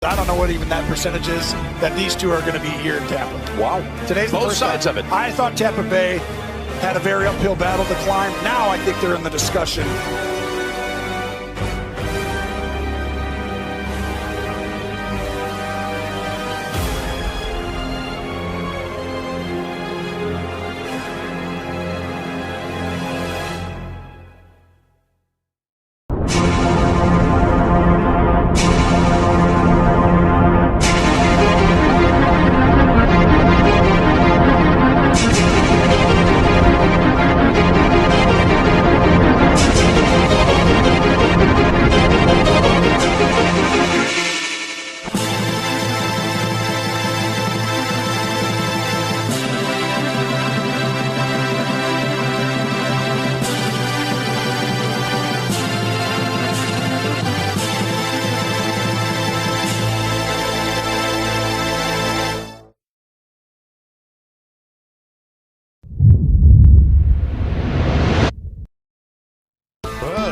I don't know what even that percentage is that these two are going to be here in Tampa. Wow. Today's both sides of it. I thought Tampa Bay had a very uphill battle to climb. Now I think they're in the discussion.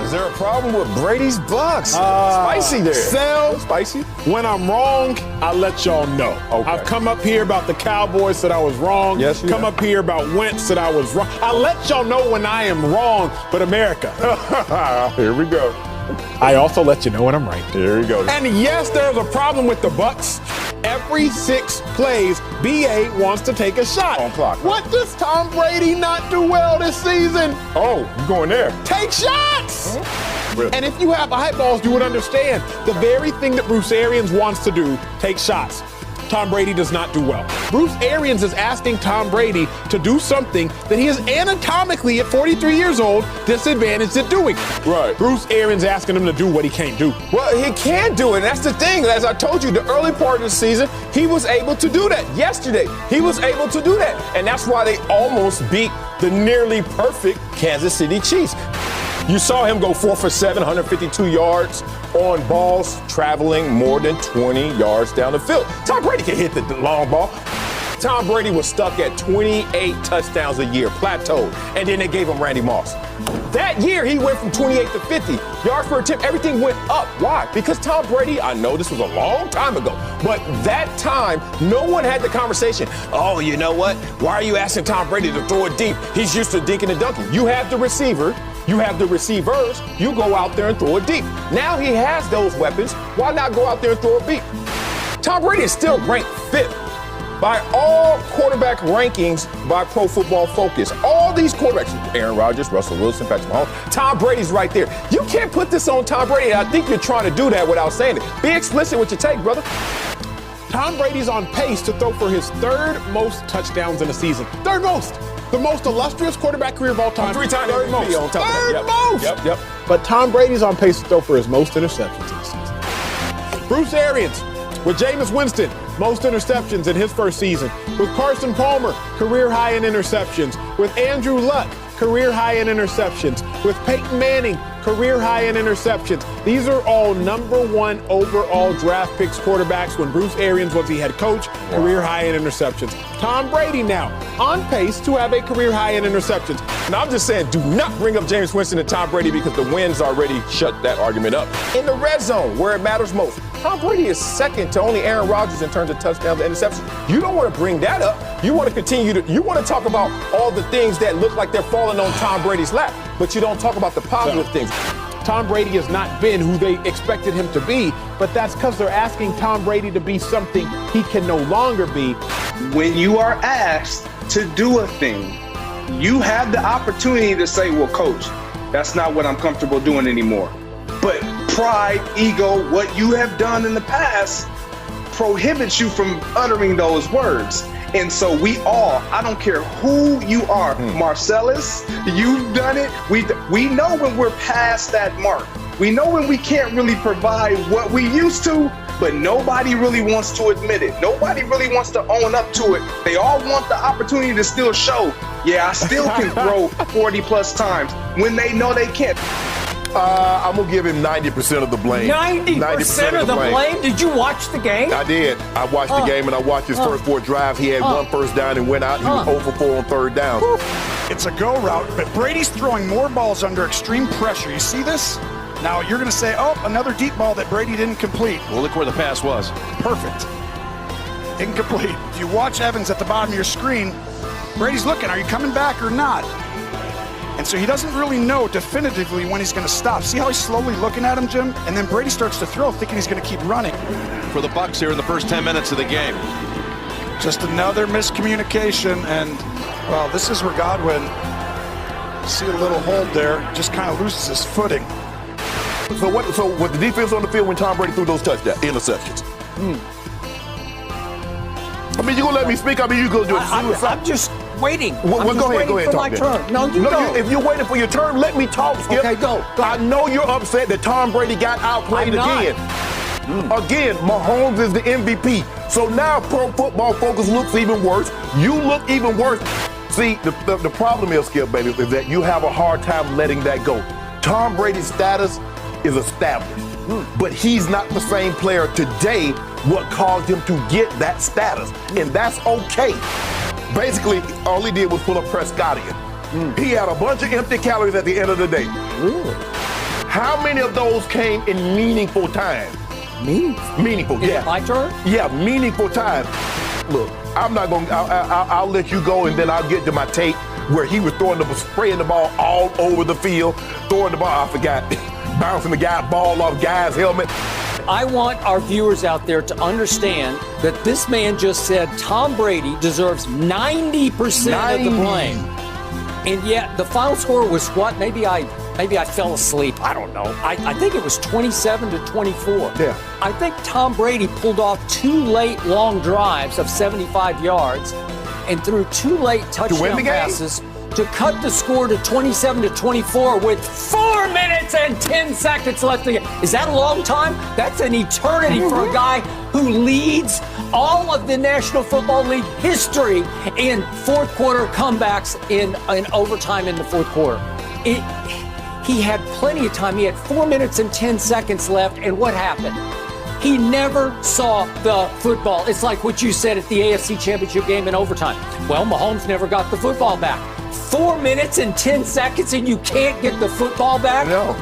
Is there a problem with Brady's Bucks? Spicy there. Sell. Spicy. When I'm wrong, I let y'all know. Okay. I've come up here about the Cowboys, said I was wrong. Yes, you come have. up here about Wentz, said I was wrong. I let y'all know when I am wrong, but America. Here we go. I also let you know when I'm right. Here we go. And yes, there's a problem with the Bucks. Every 6 plays, BA wants to take a shot. On clock. What does Tom Brady not do well this season? Oh, you going there? Take shots! Really? And if you have eyeballs, you would understand the very thing that Bruce Arians wants to do, take shots. Tom Brady does not do well. Bruce Arians is asking Tom Brady to do something that he is anatomically at 43 years old disadvantaged at doing. Right. Bruce Arians asking him to do what he can't do. Well, he can do it. And that's the thing. As I told you, the early part of the season, he was able to do that. Yesterday, he was able to do that. And that's why they almost beat the nearly perfect Kansas City Chiefs. You saw him go 4 for 7, 152 yards on balls traveling more than 20 yards down the field. Tom Brady can hit the long ball. Tom Brady was stuck at 28 touchdowns a year, plateaued, and then they gave him Randy Moss. That year, he went from 28 to 50. Yards per attempt, everything went up. Why? Because Tom Brady, I know this was a long time ago, but that time, no one had the conversation, oh, you know what? Why are you asking Tom Brady to throw it deep? He's used to dinking and dunking. You have the receiver. You have the receivers. You go out there and throw it deep. Now he has those weapons. Why not go out there and throw it deep? Tom Brady is still ranked 5th by all quarterback rankings by Pro Football Focus. All these quarterbacks, Aaron Rodgers, Russell Wilson, Patrick Mahomes, Tom Brady's right there. You can't put this on Tom Brady, and I think you're trying to do that without saying it. Be explicit with your take, brother. Tom Brady's on pace to throw for his 3rd most touchdowns in a season. 3rd most. The most illustrious quarterback career of all time. 3-time 3rd most. MVP on top of that. 3rd Yep. most. Yep. But Tom Brady's on pace to throw for his most interceptions in the season. Bruce Arians with Jameis Winston, most interceptions in his first season. With Carson Palmer, career high in interceptions. With Andrew Luck, career high in interceptions. With Peyton Manning, career high in interceptions. These are all #1 overall draft picks quarterbacks when Bruce Arians was the head coach, career high in interceptions. Tom Brady now on pace to have a career high in interceptions. Now, I'm just saying, do not bring up Jameis Winston and Tom Brady because the wins already shut that argument up. In the red zone, where it matters most, Tom Brady is second to only Aaron Rodgers in terms of touchdowns and interceptions. You don't want to bring that up. You want to continue to, you want to talk about all the things that look like they're falling on Tom Brady's lap, but you don't talk about the positive things. Tom Brady has not been who they expected him to be, but that's because they're asking Tom Brady to be something he can no longer be. When you are asked to do a thing, you have the opportunity to say, well, coach, that's not what I'm comfortable doing anymore. But pride, ego, what you have done in the past prohibits you from uttering those words. And so we all, I don't care who you are, Marcellus, you've done it. We know when we're past that mark. We know when we can't really provide what we used to, but nobody really wants to admit it. Nobody really wants to own up to it. They all want the opportunity to still show, yeah, I still can throw 40 plus times when they know they can't. I'm going to give him 90% of the blame. 90% of the blame? Did you watch the game? I did. I watched the game, and I watched his first 4 drives. He had 1 first down and went out. He was 0 for 4 on 3rd down. It's a go route, but Brady's throwing more balls under extreme pressure. You see this? Now, you're going to say, oh, another deep ball that Brady didn't complete. Well, look where the pass was. Perfect. Incomplete. If you watch Evans at the bottom of your screen, Brady's looking, are you coming back or not? And so he doesn't really know definitively when he's going to stop. See how he's slowly looking at him, Jim? And then Brady starts to throw, thinking he's going to keep running. For the Bucs here in the first 10 minutes of the game. Just another miscommunication, and, well, this is where Godwin, see a little hold there, just kind of loses his footing. So what the defense on the field when Tom Brady threw those touchdown interceptions? I mean, you gonna let me speak? I mean, you gonna do it. I'm just waiting. Well, go ahead, for my turn. No, you go. If you're waiting for your turn, let me talk, Skip. Okay, go. I know you're upset that Tom Brady got outplayed again. Again, Mahomes is the MVP. So now Pro Football Focus looks even worse. You look even worse. See, the problem is, Skip, baby, is that you have a hard time letting that go. Tom Brady's status is established. But he's not the same player today, what caused him to get that status. And that's okay. Basically, all he did was pull a Prescottian. He had a bunch of empty calories at the end of the day. How many of those came in meaningful time? Meaningful, Is yeah. it my turn? Yeah, meaningful time. Look, I'm not going to, I'll let you go and then I'll get to my tape where he was spraying the ball all over the field, throwing the ball, I forgot, bouncing the ball off guy's helmet. I want our viewers out there to understand that this man just said Tom Brady deserves 90% of the blame. And yet the final score was what? Maybe I fell asleep. I don't know. I think it was 27-24. Yeah. I think Tom Brady pulled off 2 late long drives of 75 yards and threw 2 late touchdown passes to cut the score to 27-24 with 4 minutes and 10 seconds left to go. Is that a long time? That's an eternity for a guy who leads all of the National Football League history in fourth quarter comebacks in overtime in the fourth quarter. He had plenty of time. He had 4 minutes and 10 seconds left, and what happened? He never saw the football. It's like what you said at the AFC Championship game in overtime. Well, Mahomes never got the football back. 4 minutes and 10 seconds, and you can't get the football back? No.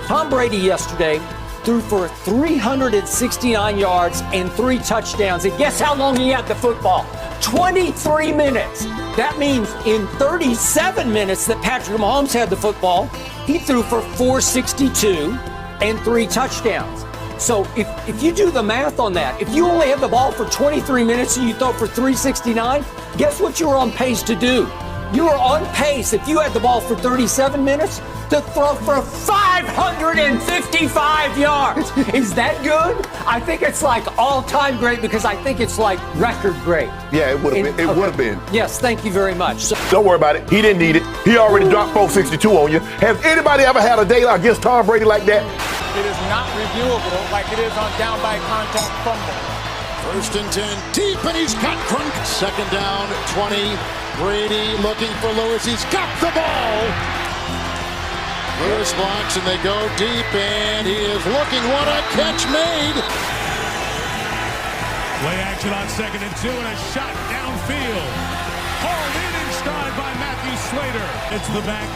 Tom Brady yesterday threw for 369 yards and 3 touchdowns. And guess how long he had the football? 23 minutes. That means in 37 minutes that Patrick Mahomes had the football, he threw for 462 and 3 touchdowns. So if you do the math on that, if you only have the ball for 23 minutes and you throw for 369, guess what you're on pace to do? You are on pace, if you had the ball for 37 minutes, to throw for 555 yards. Is that good? I think it's like all-time great because I think it's like record great. Yeah, it would have been. It would have been. Yes, thank you very much. So, don't worry about it. He didn't need it. He already dropped 462 on you. Has anybody ever had a day against Tom Brady like that? It is not reviewable like it is on down by contact fumble. First and 10, deep, and he's got Gronk. Second down, 20. Brady looking for Lewis. He's got the ball. Lewis blocks, and they go deep, and he is looking. What a catch made. Play action on 2nd and 2, and a shot downfield. Hauled in stride by Matthew Slater. It's the back.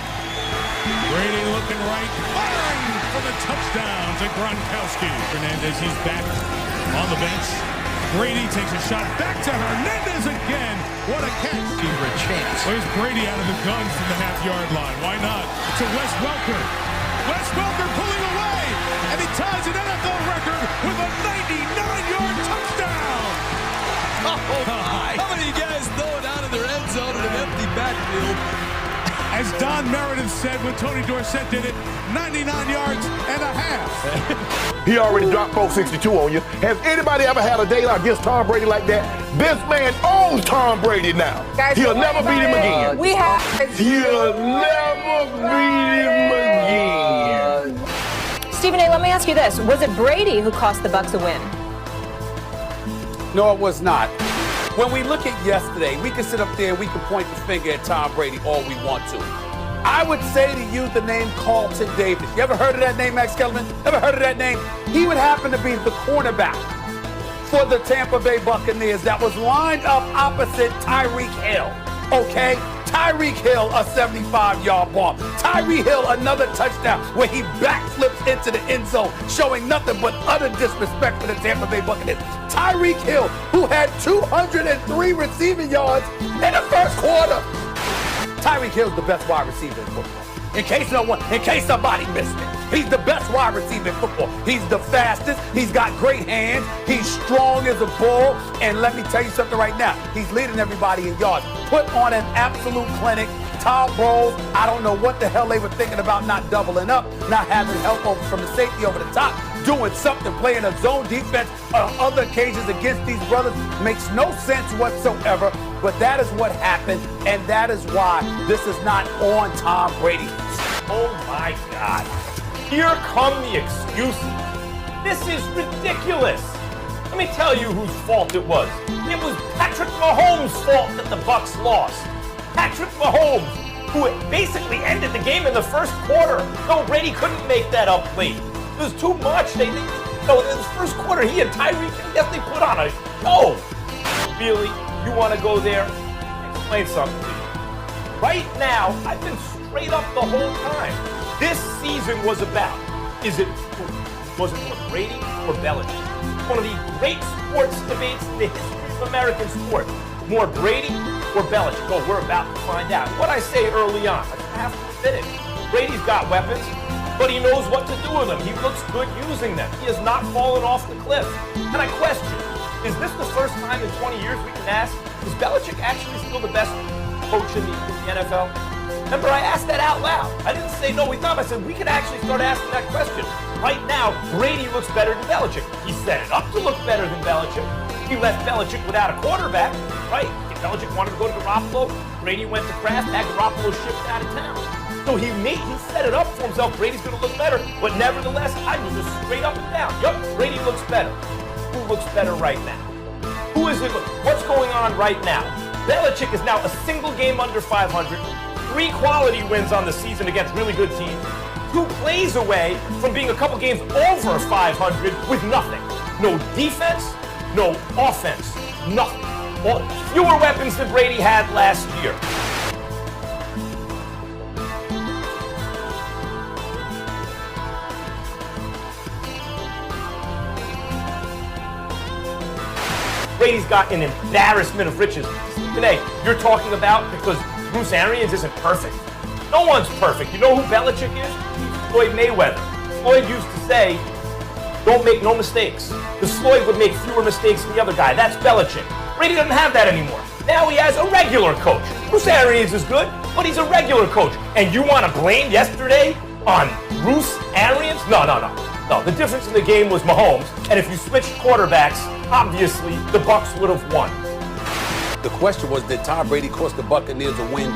Brady looking right, firing for the touchdown to Gronkowski. Hernandez, he's back on the bench. Brady takes a shot back to Hernandez again. What a catch. For a chance. Where's Brady out of the gun from the half-yard line? Why not? To Wes Welker. Wes Welker pulling away, and he ties an NFL record with a 99-yard touchdown. Oh, my. How many guys throw it out of their end zone in an empty backfield? As Don Meredith said when Tony Dorsett did it, 99 yards and a half. He already dropped 462 on you. Has anybody ever had a day against Tom Brady like that? This man owns Tom Brady now. Guys, He'll never beat him again. We have. He'll never beat him again. Stephen A., let me ask you this. Was it Brady who cost the Bucs a win? No, it was not. When we look at yesterday, we can sit up there and we can point the finger at Tom Brady all we want to. I would say to you the name Carlton Davis. You ever heard of that name, Max Kellerman? Ever heard of that name? He would happen to be the cornerback for the Tampa Bay Buccaneers that was lined up opposite Tyreek Hill. Okay? Tyreek Hill, a 75-yard bomb. Tyreek Hill, another touchdown where he backflips into the end zone, showing nothing but utter disrespect for the Tampa Bay Buccaneers. Tyreek Hill, who had 203 receiving yards in the first quarter. Tyreek Hill's the best wide receiver in football. In case somebody missed it. He's the best wide receiver in football. He's the fastest. He's got great hands. He's strong as a bull. And let me tell you something right now. He's leading everybody in yards. Put on an absolute clinic. Todd Bowles, I don't know what the hell they were thinking about not doubling up, not having help from the safety over the top, doing something, playing a zone defense on other occasions against these brothers. Makes no sense whatsoever. But that is what happened, and that is why this is not on Tom Brady. Oh my God. Here come the excuses. This is ridiculous. Let me tell you whose fault it was. It was Patrick Mahomes' fault that the Bucs lost. Patrick Mahomes, who basically ended the game in the first quarter. No, Brady couldn't make that up late. It was too much. In the first quarter, he and Tyreek definitely put on a show. Really? You want to go there? Explain something to you. Right now, I've been straight up the whole time. This season was about, was it more Brady or Belichick? One of the great sports debates in the history of American sport. More Brady or Belichick? Oh, we're about to find out. What I say early on, I have to admit it. Brady's got weapons, but he knows what to do with them. He looks good using them. He has not fallen off the cliff. And I question, is this the first time in 20 years we can ask, is Belichick actually still the best coach in the NFL? Remember, I asked that out loud. I didn't say no, he's not. I said we could actually start asking that question. Right now, Brady looks better than Belichick. He set it up to look better than Belichick. He left Belichick without a quarterback, right? If Belichick wanted to go to Garoppolo, Brady went to Kraft, had Garoppolo shipped out of town. So he set it up for himself. Brady's going to look better. But nevertheless, I was just straight up and down. Yup, Brady looks better. Who looks better right now? Who is it? What's going on right now? Belichick is now a single game under 500, 3 quality wins on the season against really good teams, 2 plays away from being a couple games over 500 with nothing. No defense, no offense, nothing. Well, fewer weapons than Brady had last year. Brady's got an embarrassment of riches. Today, you're talking about because Bruce Arians isn't perfect. No one's perfect. You know who Belichick is? He's Floyd Mayweather. Floyd used to say, don't make no mistakes. Because Floyd would make fewer mistakes than the other guy. That's Belichick. Brady doesn't have that anymore. Now he has a regular coach. Bruce Arians is good, but he's a regular coach. And you want to blame yesterday on Bruce Arians? No. No, the difference in the game was Mahomes. And if you switched quarterbacks, obviously the Bucs would have won. The question was, did Tom Brady cost the Buccaneers a win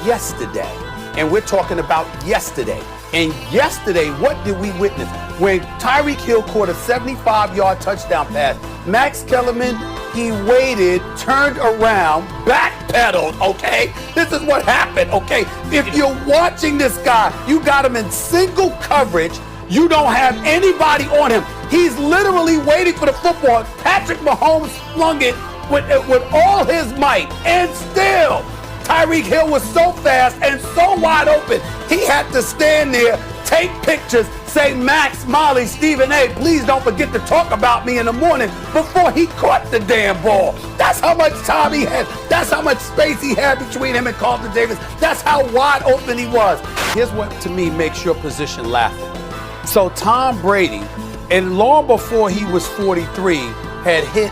yesterday? And we're talking about yesterday. And yesterday, what did we witness? When Tyreek Hill caught a 75-yard touchdown pass, Max Kellerman, he waited, turned around, backpedaled, okay? This is what happened, okay? If you're watching this guy, you got him in single coverage. You don't have anybody on him. He's literally waiting for the football. Patrick Mahomes flung it with all his might. And still, Tyreek Hill was so fast and so wide open, he had to stand there, take pictures, say, Max, Molly, Stephen A., please don't forget to talk about me in the morning before he caught the damn ball. That's how much time he had. That's how much space he had between him and Carlton Davis. That's how wide open he was. Here's what, to me, makes your position laughable. So Tom Brady, and long before he was 43, had hit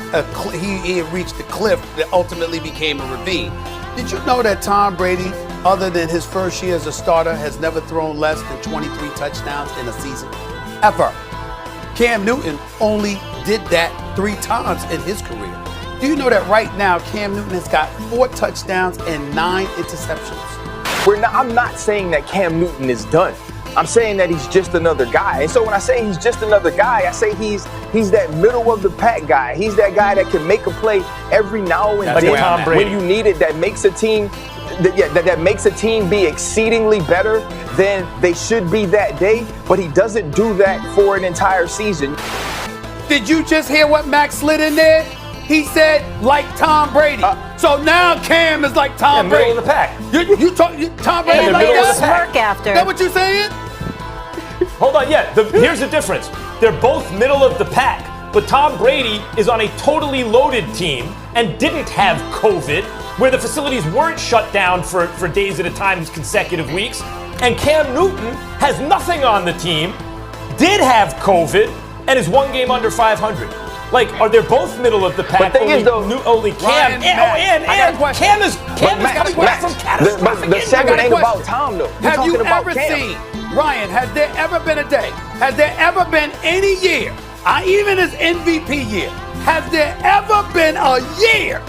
he had reached the cliff that ultimately became a ravine. Did you know that Tom Brady, other than his first year as a starter, has never thrown less than 23 touchdowns in a season? Ever. Cam Newton only did that 3 times in his career. Do you know that right now Cam Newton has got 4 touchdowns and 9 interceptions? I'm not saying that Cam Newton is done. I'm saying that he's just another guy. And so when I say he's just another guy, I say he's that middle of the pack guy. He's that guy that can make a play every now and then when you need it, that makes a team that makes a team be exceedingly better than they should be that day, but he doesn't do that for an entire season. Did you just hear what Max slid in there? He said like Tom Brady. So now Cam is like Tom Brady. Middle of the pack. Tom Brady like Middle that? smirk after. Is that what you're saying? Hold on, yeah. Here's the difference. They're both middle of the pack. But Tom Brady is on a totally loaded team and didn't have COVID, where the facilities weren't shut down for days at a time, consecutive weeks. And Cam Newton has nothing on the team, did have COVID, and is one game under 500. Like, are they both middle of the pack? But the thing is, though, only Cam. Matt, Cam is coming back from catastrophic But the segment ain't about Tom, though. We're Have you talking about ever Cam. seen, Ryan, has there ever been a day, has there ever been any year, even his MVP year, has there ever been a year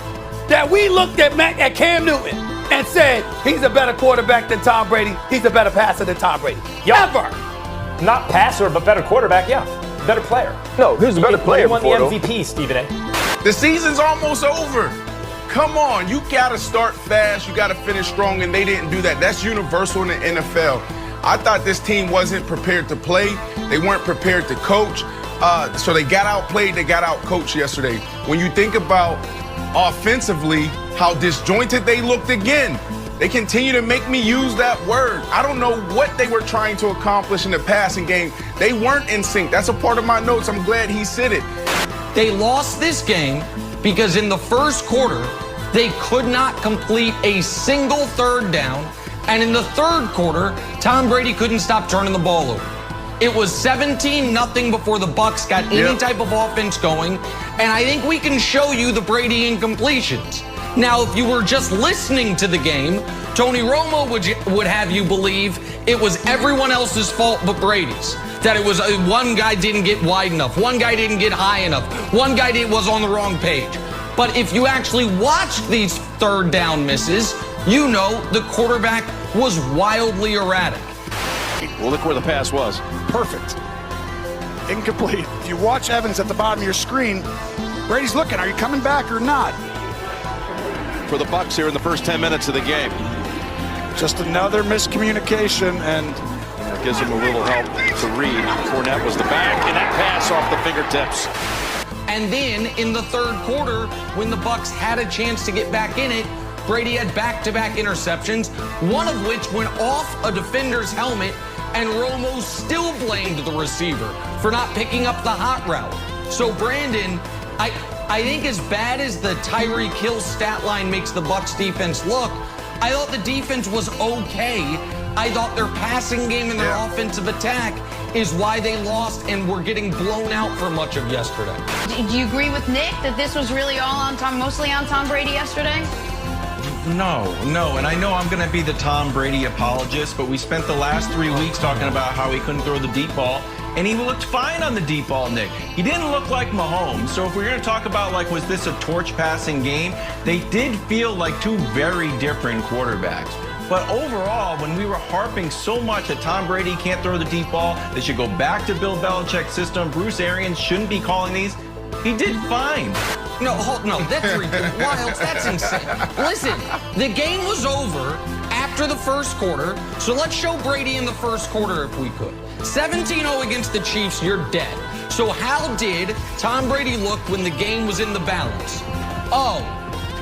that we looked at Cam Newton and said, he's a better quarterback than Tom Brady, he's a better passer than Tom Brady? Ever. Not passer, but better quarterback, yeah. Better player. No, who's a better player? He won the MVP, Stephen A. The season's almost over. Come on, you gotta start fast, you gotta finish strong, and they didn't do that. That's universal in the NFL. I thought this team wasn't prepared to play. They weren't prepared to coach. So they got outplayed, they got outcoached yesterday. When you think about offensively, how disjointed they looked again. They continue to make me use that word. I don't know what they were trying to accomplish in the passing game. They weren't in sync. That's a part of my notes. I'm glad he said it. They lost this game because in the first quarter, they could not complete a single third down. And in the third quarter, Tom Brady couldn't stop turning the ball over. It was 17-0 before the Bucs got any type of offense going. And I think we can show you the Brady incompletions. Now, if you were just listening to the game, Tony Romo would have you believe it was everyone else's fault but Brady's. That it was one guy didn't get wide enough, one guy didn't get high enough, one guy was on the wrong page. But if you actually watched these third down misses, you know the quarterback was wildly erratic. Well, look where the pass was. Perfect. Incomplete. If you watch Evans at the bottom of your screen, Brady's looking. Are you coming back or not? For the Bucs here in the first 10 minutes of the game. Just another miscommunication, and that gives him a little help to read. Fournette was the back, and that pass off the fingertips. And then in the third quarter, when the Bucs had a chance to get back in it, Brady had back-to-back interceptions, one of which went off a defender's helmet, and Romo still blamed the receiver for not picking up the hot route. So Brandon, I think as bad as the Tyreek Hill stat line makes the Bucs defense look, I thought the defense was okay. I thought their passing game and their offensive attack is why they lost and were getting blown out for much of yesterday. Do you agree with Nick that this was really all on Tom, mostly on Tom Brady yesterday? No, and I know I'm going to be the Tom Brady apologist, but we spent the last 3 weeks talking about how he couldn't throw the deep ball, and he looked fine on the deep ball, Nick. He didn't look like Mahomes, so if we're going to talk about, like, was this a torch-passing game, they did feel like two very different quarterbacks. But overall, when we were harping so much that Tom Brady can't throw the deep ball, they should go back to Bill Belichick's system, Bruce Arians shouldn't be calling these, he did fine. No, that's ridiculous. Wiles, that's insane. Listen, the game was over after the first quarter, so let's show Brady in the first quarter if we could. 17-0 against the Chiefs, you're dead. So how did Tom Brady look when the game was in the balance? Oh,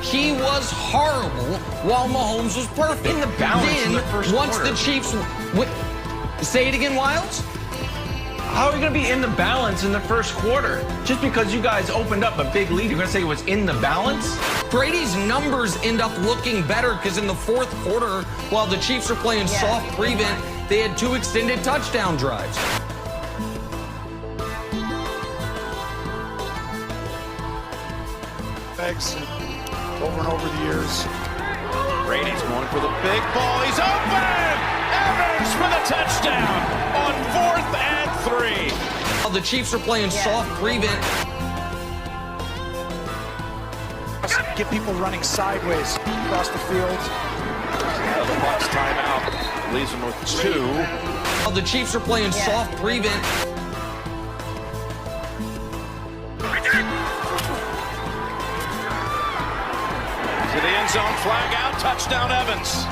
he was horrible while Mahomes was perfect. In the balance then, in the first once quarter. the Chiefs... Say it again, Wiles? How are we going to be in the balance in the first quarter? Just because you guys opened up a big lead, you're going to say it was in the balance? Brady's numbers end up looking better because in the fourth quarter, while the Chiefs are playing soft prevent, they had 2 extended touchdown drives. Eggs over and over the years. Brady's going for the big ball. He's open! Evans for the touchdown on 4th and 3. While the Chiefs are playing soft prevent. Get people running sideways across the field. The Bucs timeout leaves them with 2. While the Chiefs are playing soft prevent. To the end zone, flag out, touchdown Evans.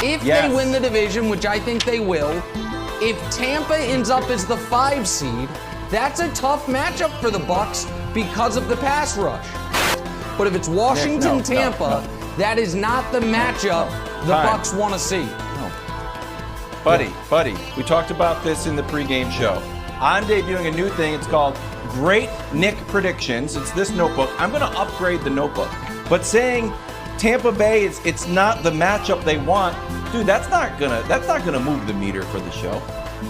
If they win the division, which I think they will, if Tampa ends up as the 5 seed, that's a tough matchup for the Bucs because of the pass rush. But if it's Washington, Tampa, that is not the matchup the Bucs want to see. Buddy, we talked about this in the pregame show. I'm debuting a new thing. It's called Great Nick Predictions. It's this notebook. I'm going to upgrade the notebook. But saying Tampa Bay it's not the matchup they want, dude, that's not gonna move the meter for the show.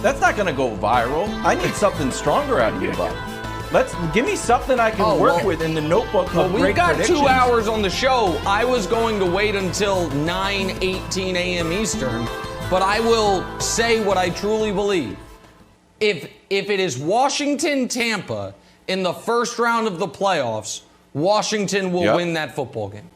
That's not gonna go viral. I need something stronger out of you, bud. Give me something I can work with in the notebook. Well, we've got 2 hours on the show. I was going to wait until 9:18 a.m. Eastern, but I will say what I truly believe. If it is Washington, Tampa in the first round of the playoffs, Washington will win that football game.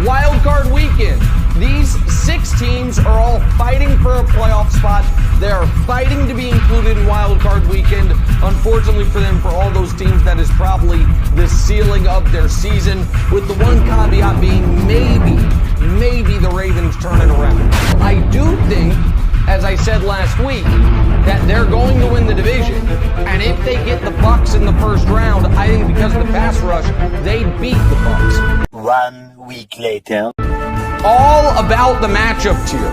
Wild card weekend. These 6 teams are all fighting for a playoff spot. They are fighting to be included in wild card weekend. Unfortunately for them, for all those teams, that is probably the ceiling of their season, with the one caveat being maybe the Ravens turn it around. I do think, as I said last week, that they're going to win the division. And if they get the Bucs in the first round, I think because of the pass rush, they beat the Bucs. 1 week later. All about the matchup tier,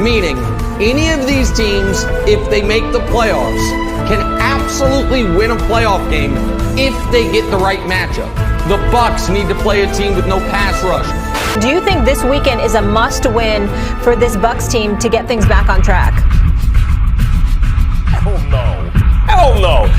meaning any of these teams, if they make the playoffs, can absolutely win a playoff game if they get the right matchup. The Bucs need to play a team with no pass rush. Do you think this weekend is a must-win for this Bucs team to get things back on track? Hell no.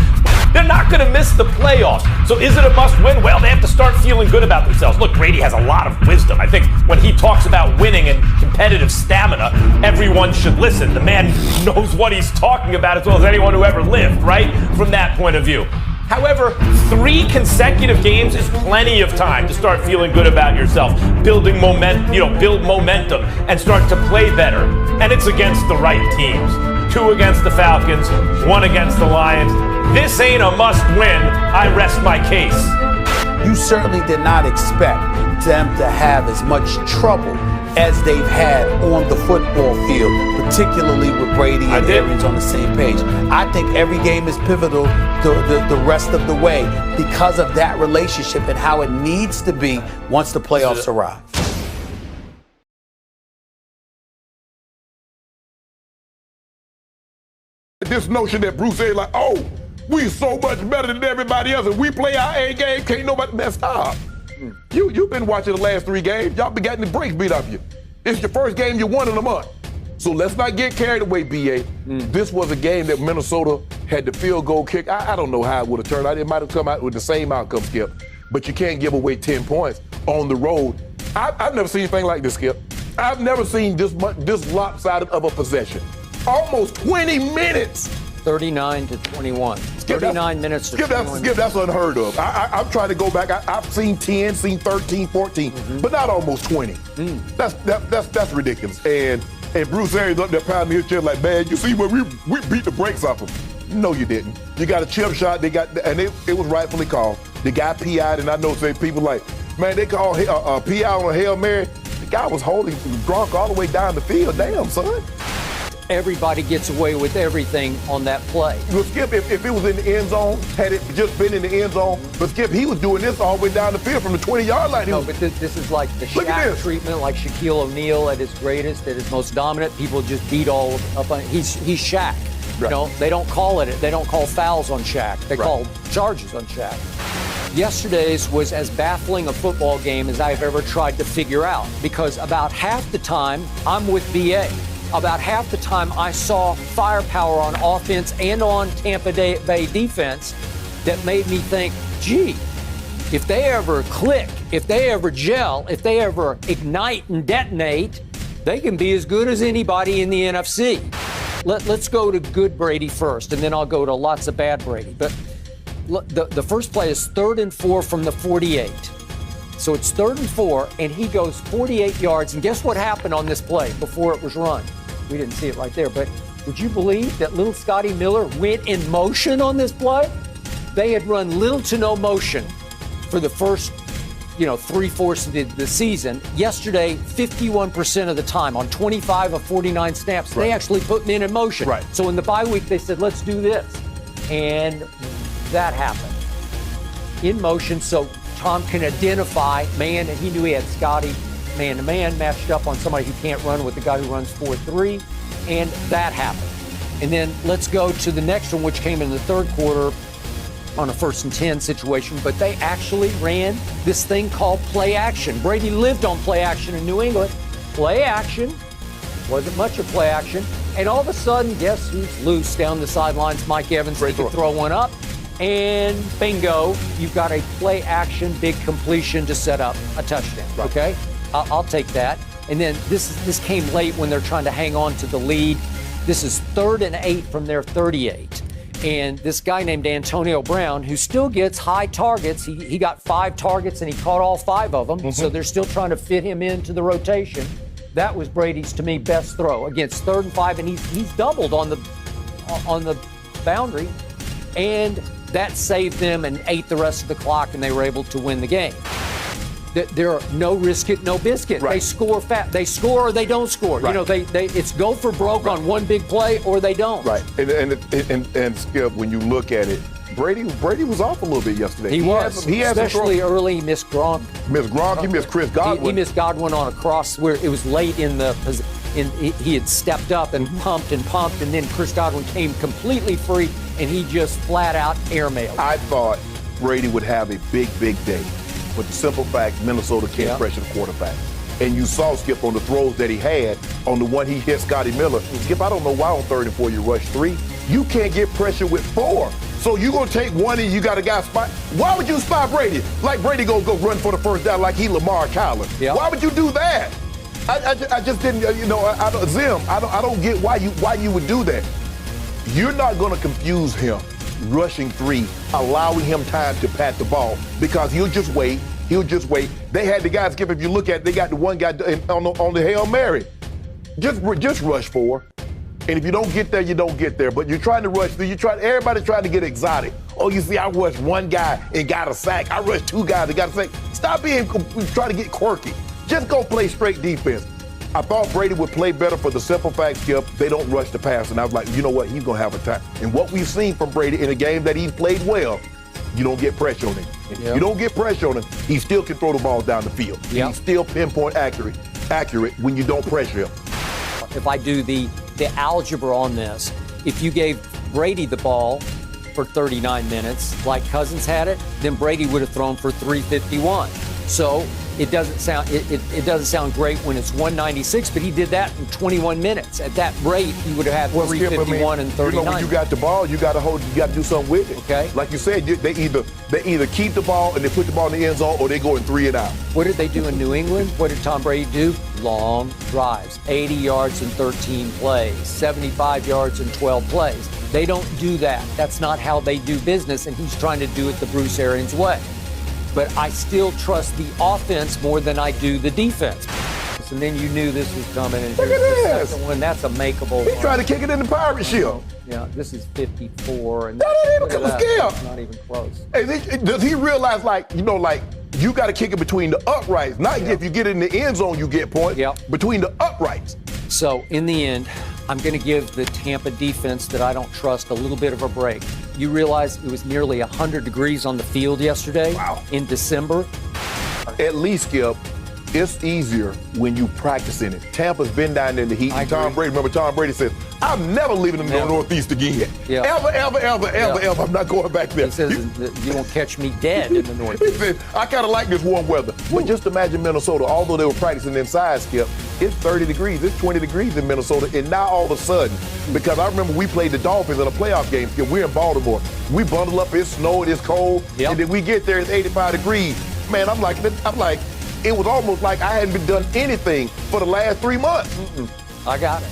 They're not going to miss the playoffs. So is it a must-win? Well, they have to start feeling good about themselves. Look, Brady has a lot of wisdom. I think when he talks about winning and competitive stamina, everyone should listen. The man knows what he's talking about as well as anyone who ever lived, right? From that point of view. However, 3 consecutive games is plenty of time to start feeling good about yourself, build momentum, and start to play better. And it's against the right teams. 2 against the Falcons, 1 against the Lions. This ain't a must-win. I rest my case. You certainly did not expect them to have as much trouble as they've had on the football field, particularly with Brady and Arians on the same page. I think every game is pivotal the rest of the way because of that relationship and how it needs to be once the playoffs arrive. This notion that Bruce Arians like, oh, we so much better than everybody else and we play our A game, can't nobody mess up. You've been watching the last 3 games. Y'all been getting the brakes beat off you. It's your first game you won in a month. So let's not get carried away, BA. This was a game that Minnesota had the field goal kick. I don't know how it would have turned out. It might have come out with the same outcome, Skip. But you can't give away 10 points on the road. I've never seen anything like this, Skip. I've never seen this lopsided of a possession. Almost 20 minutes. 39-21. 39 minutes to 21. Skip, that's unheard of. I'm trying to go back. I've seen 10, seen 13, 14, but not almost 20. That's ridiculous. And Bruce Arians up there pounding his chest like, man, you see what we beat the brakes off him. No, you didn't. You got a chip shot. And it was rightfully called. The guy PI'd, and I know people like, man, they call PI on a Hail Mary. The guy was holding Gronk all the way down the field. Damn, son. Everybody gets away with everything on that play. Well, Skip, if it was in the end zone, had it just been in the end zone, but Skip, he was doing this all the way down the field from the 20-yard line. No, but this is like the Shaq treatment, like Shaquille O'Neal at his greatest, at his most dominant. People just beat all up on. He's Shaq. Right. You know, they don't call it. They don't call fouls on Shaq. They call charges on Shaq. Yesterday's was as baffling a football game as I've ever tried to figure out, because about half the time I'm with BA. About half the time I saw firepower on offense and on Tampa Bay defense that made me think, gee, if they ever click, if they ever gel, if they ever ignite and detonate, they can be as good as anybody in the NFC. Let's go to good Brady first, and then I'll go to lots of bad Brady. But the first play is 3rd and 4 from the 48. So it's 3rd and 4, and he goes 48 yards. And guess what happened on this play before it was run? We didn't see it right there, but would you believe that little Scotty Miller went in motion on this play? They had run little to no motion for the first, 3/4 of the season. Yesterday, 51% of the time on 25 of 49 snaps, they actually put men in motion. Right. So in the bye week, they said, let's do this. And that happened. in motion so Tom can identify man, and he knew he had Scotty man-to-man matched up on somebody who can't run with the guy who runs 4-3, and that happened. And then let's go to the next one, which came in the third quarter on a 1st and 10 situation, but they actually ran this thing called play action. Brady lived on play action in New England. Play action, wasn't much of play action, and all of a sudden, guess who's loose down the sidelines? Mike Evans, he can throw one up, and bingo, you've got a play action big completion to set up a touchdown, okay? I'll take that. And then this came late when they're trying to hang on to the lead. This is 3rd and 8 from their 38. And this guy named Antonio Brown, who still gets high targets, he got 5 targets and he caught all 5 of them. So they're still trying to fit him into the rotation. That was Brady's, to me, best throw against 3rd and 5, and he's doubled on the boundary, and that saved them and ate the rest of the clock, and they were able to win the game. There are no risk it, no biscuit. They score fast. They score or they don't score. You know, it's go for broke on one big play or they don't. Right. And Skip, when you look at it, Brady was off a little bit yesterday. He was. Especially early. He missed Gronk. He missed Chris Godwin. He missed Godwin on a cross where it was late in the. He had stepped up and pumped, and then Chris Godwin came completely free, and he just flat out airmailed. I thought Brady would have a big day. But the simple fact, Minnesota can't pressure the quarterback. And you saw Skip on the throws that he had on the one he hit Scotty Miller. Skip, I don't know why on 3rd and 4 you rush 3. You can't get pressure with 4. So you're going to take 1 and you got a guy spot. Why would you spot Brady? Like Brady going to go run for the first down like he Lamar Collins. Why would you do that? I just didn't, I don't get why you would do that. You're not going to confuse him rushing 3, allowing him time to pat the ball, because he'll just wait. They had the guys, Skip, if you look at it, they got the one guy on the Hail Mary. Just rush 4. And if you don't get there, you don't get there. But you're trying to rush 3. Everybody's trying to get exotic. Oh, you see, I rushed 1 guy and got a sack. I rushed 2 guys and got a sack. Stop trying to get quirky. Just go play straight defense. I thought Brady would play better for the simple fact, Skip, they don't rush the pass. And I was like, you know what? He's going to have a time. And what we've seen from Brady in a game that he's played well, you don't get pressure on him. If you don't get pressure on him, he still can throw the ball down the field. He's still pinpoint accurate when you don't pressure him. If I do the algebra on this, if you gave Brady the ball for 39 minutes, like Cousins had it, then Brady would have thrown for 351. So it doesn't sound great when it's 196, but he did that in 21 minutes. At that rate, he would have had 351 and 39. You know, when you got the ball, you got to do something with it. Okay. Like you said, they either keep the ball and they put the ball in the end zone, or they go in 3 and out. What did they do in New England? What did Tom Brady do? Long drives, 80 yards in 13 plays, 75 yards in 12 plays. They don't do that. That's not how they do business, and he's trying to do it the Bruce Arians way. But I still trust the offense more than I do the defense. And then you knew this was coming. And look at this. One. That's a makeable He's one. trying to kick it in the pirate ship. Yeah, this is 54. And that ain't even scale. It's not even close. Hey, does he realize, you got to kick it between the uprights? Not if you get it in the end zone, you get points. Between the uprights. So, in the end, I'm going to give the Tampa defense that I don't trust a little bit of a break. You realize it was nearly 100 degrees on the field yesterday in December? At least, Skip, it's easier when you practice in it. Tampa's been down there in the heat. And Tom Brady says, I'm never leaving the Northeast again. Ever. I'm not going back there. He says, you won't catch me dead in the Northeast. He said, I kind of like this warm weather. But just imagine Minnesota, although they were practicing inside, Skip, it's 30 degrees, it's 20 degrees in Minnesota, and now all of a sudden, because I remember we played the Dolphins in a playoff game, Skip, we're in Baltimore. We bundle up, it's snowing, it's cold, and then we get there, it's 85 degrees. Man, I'm like, it was almost like I hadn't been done anything for the last 3 months. I got it.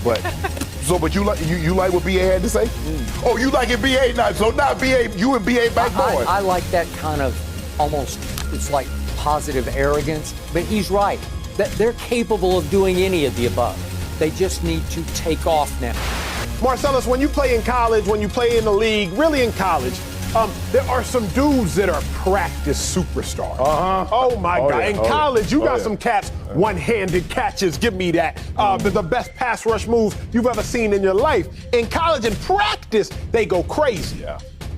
But you like what BA had to say? Oh, you like it BA now. So now BA, you and BA back going. I like that kind of almost, it's like positive arrogance. But he's right. That they're capable of doing any of the above. They just need to take off now. Marcellus, when you play in college, when you play in the league, really in college, there are some dudes that are practice superstars. Oh, my God. In college, you got some cats, one-handed catches. Give me that. The best pass rush moves you've ever seen in your life. In college, in practice, they go crazy.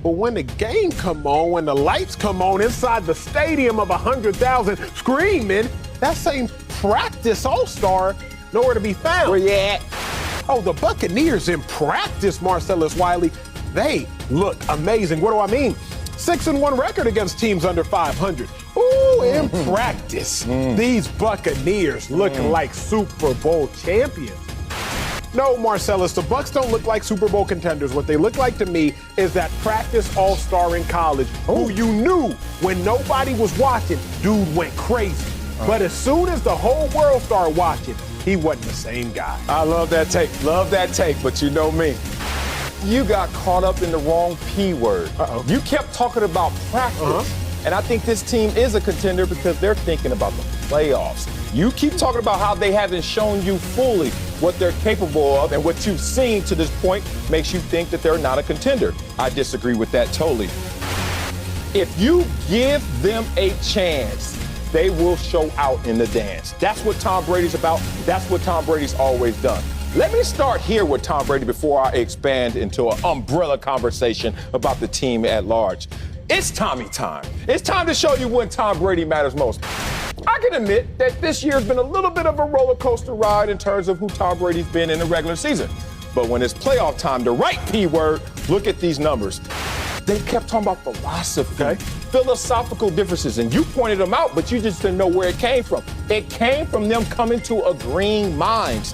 But when the game come on, when the lights come on inside the stadium of 100,000 screaming, that same practice all-star nowhere to be found. Where you at? Oh, the Buccaneers in practice, Marcellus Wiley. They look amazing. What do I mean? 6-1 record against teams under 500. Ooh, in practice, these Buccaneers look like Super Bowl champions. No, Marcellus, the Bucs don't look like Super Bowl contenders. What they look like to me is that practice all-star in college who you knew when nobody was watching, dude went crazy. But as soon as the whole world started watching, he wasn't the same guy. I love that take. Love that take, but you know me. You got caught up in the wrong P word. You kept talking about practice. And I think this team is a contender because they're thinking about the playoffs. You keep talking about how they haven't shown you fully what they're capable of, and what you've seen to this point makes you think that they're not a contender. I disagree with that totally. If you give them a chance, they will show out in the dance. That's what Tom Brady's about. That's what Tom Brady's always done. Let me start here with Tom Brady before I expand into an umbrella conversation about the team at large. It's Tommy time. It's time to show you when Tom Brady matters most. I can admit that this year's been a little bit of a roller coaster ride in terms of who Tom Brady's been in the regular season. But when it's playoff time, the right P word, look at these numbers. They kept talking about philosophy, philosophical differences, and you pointed them out, but you just didn't know where it came from. It came from them coming to agreeing minds.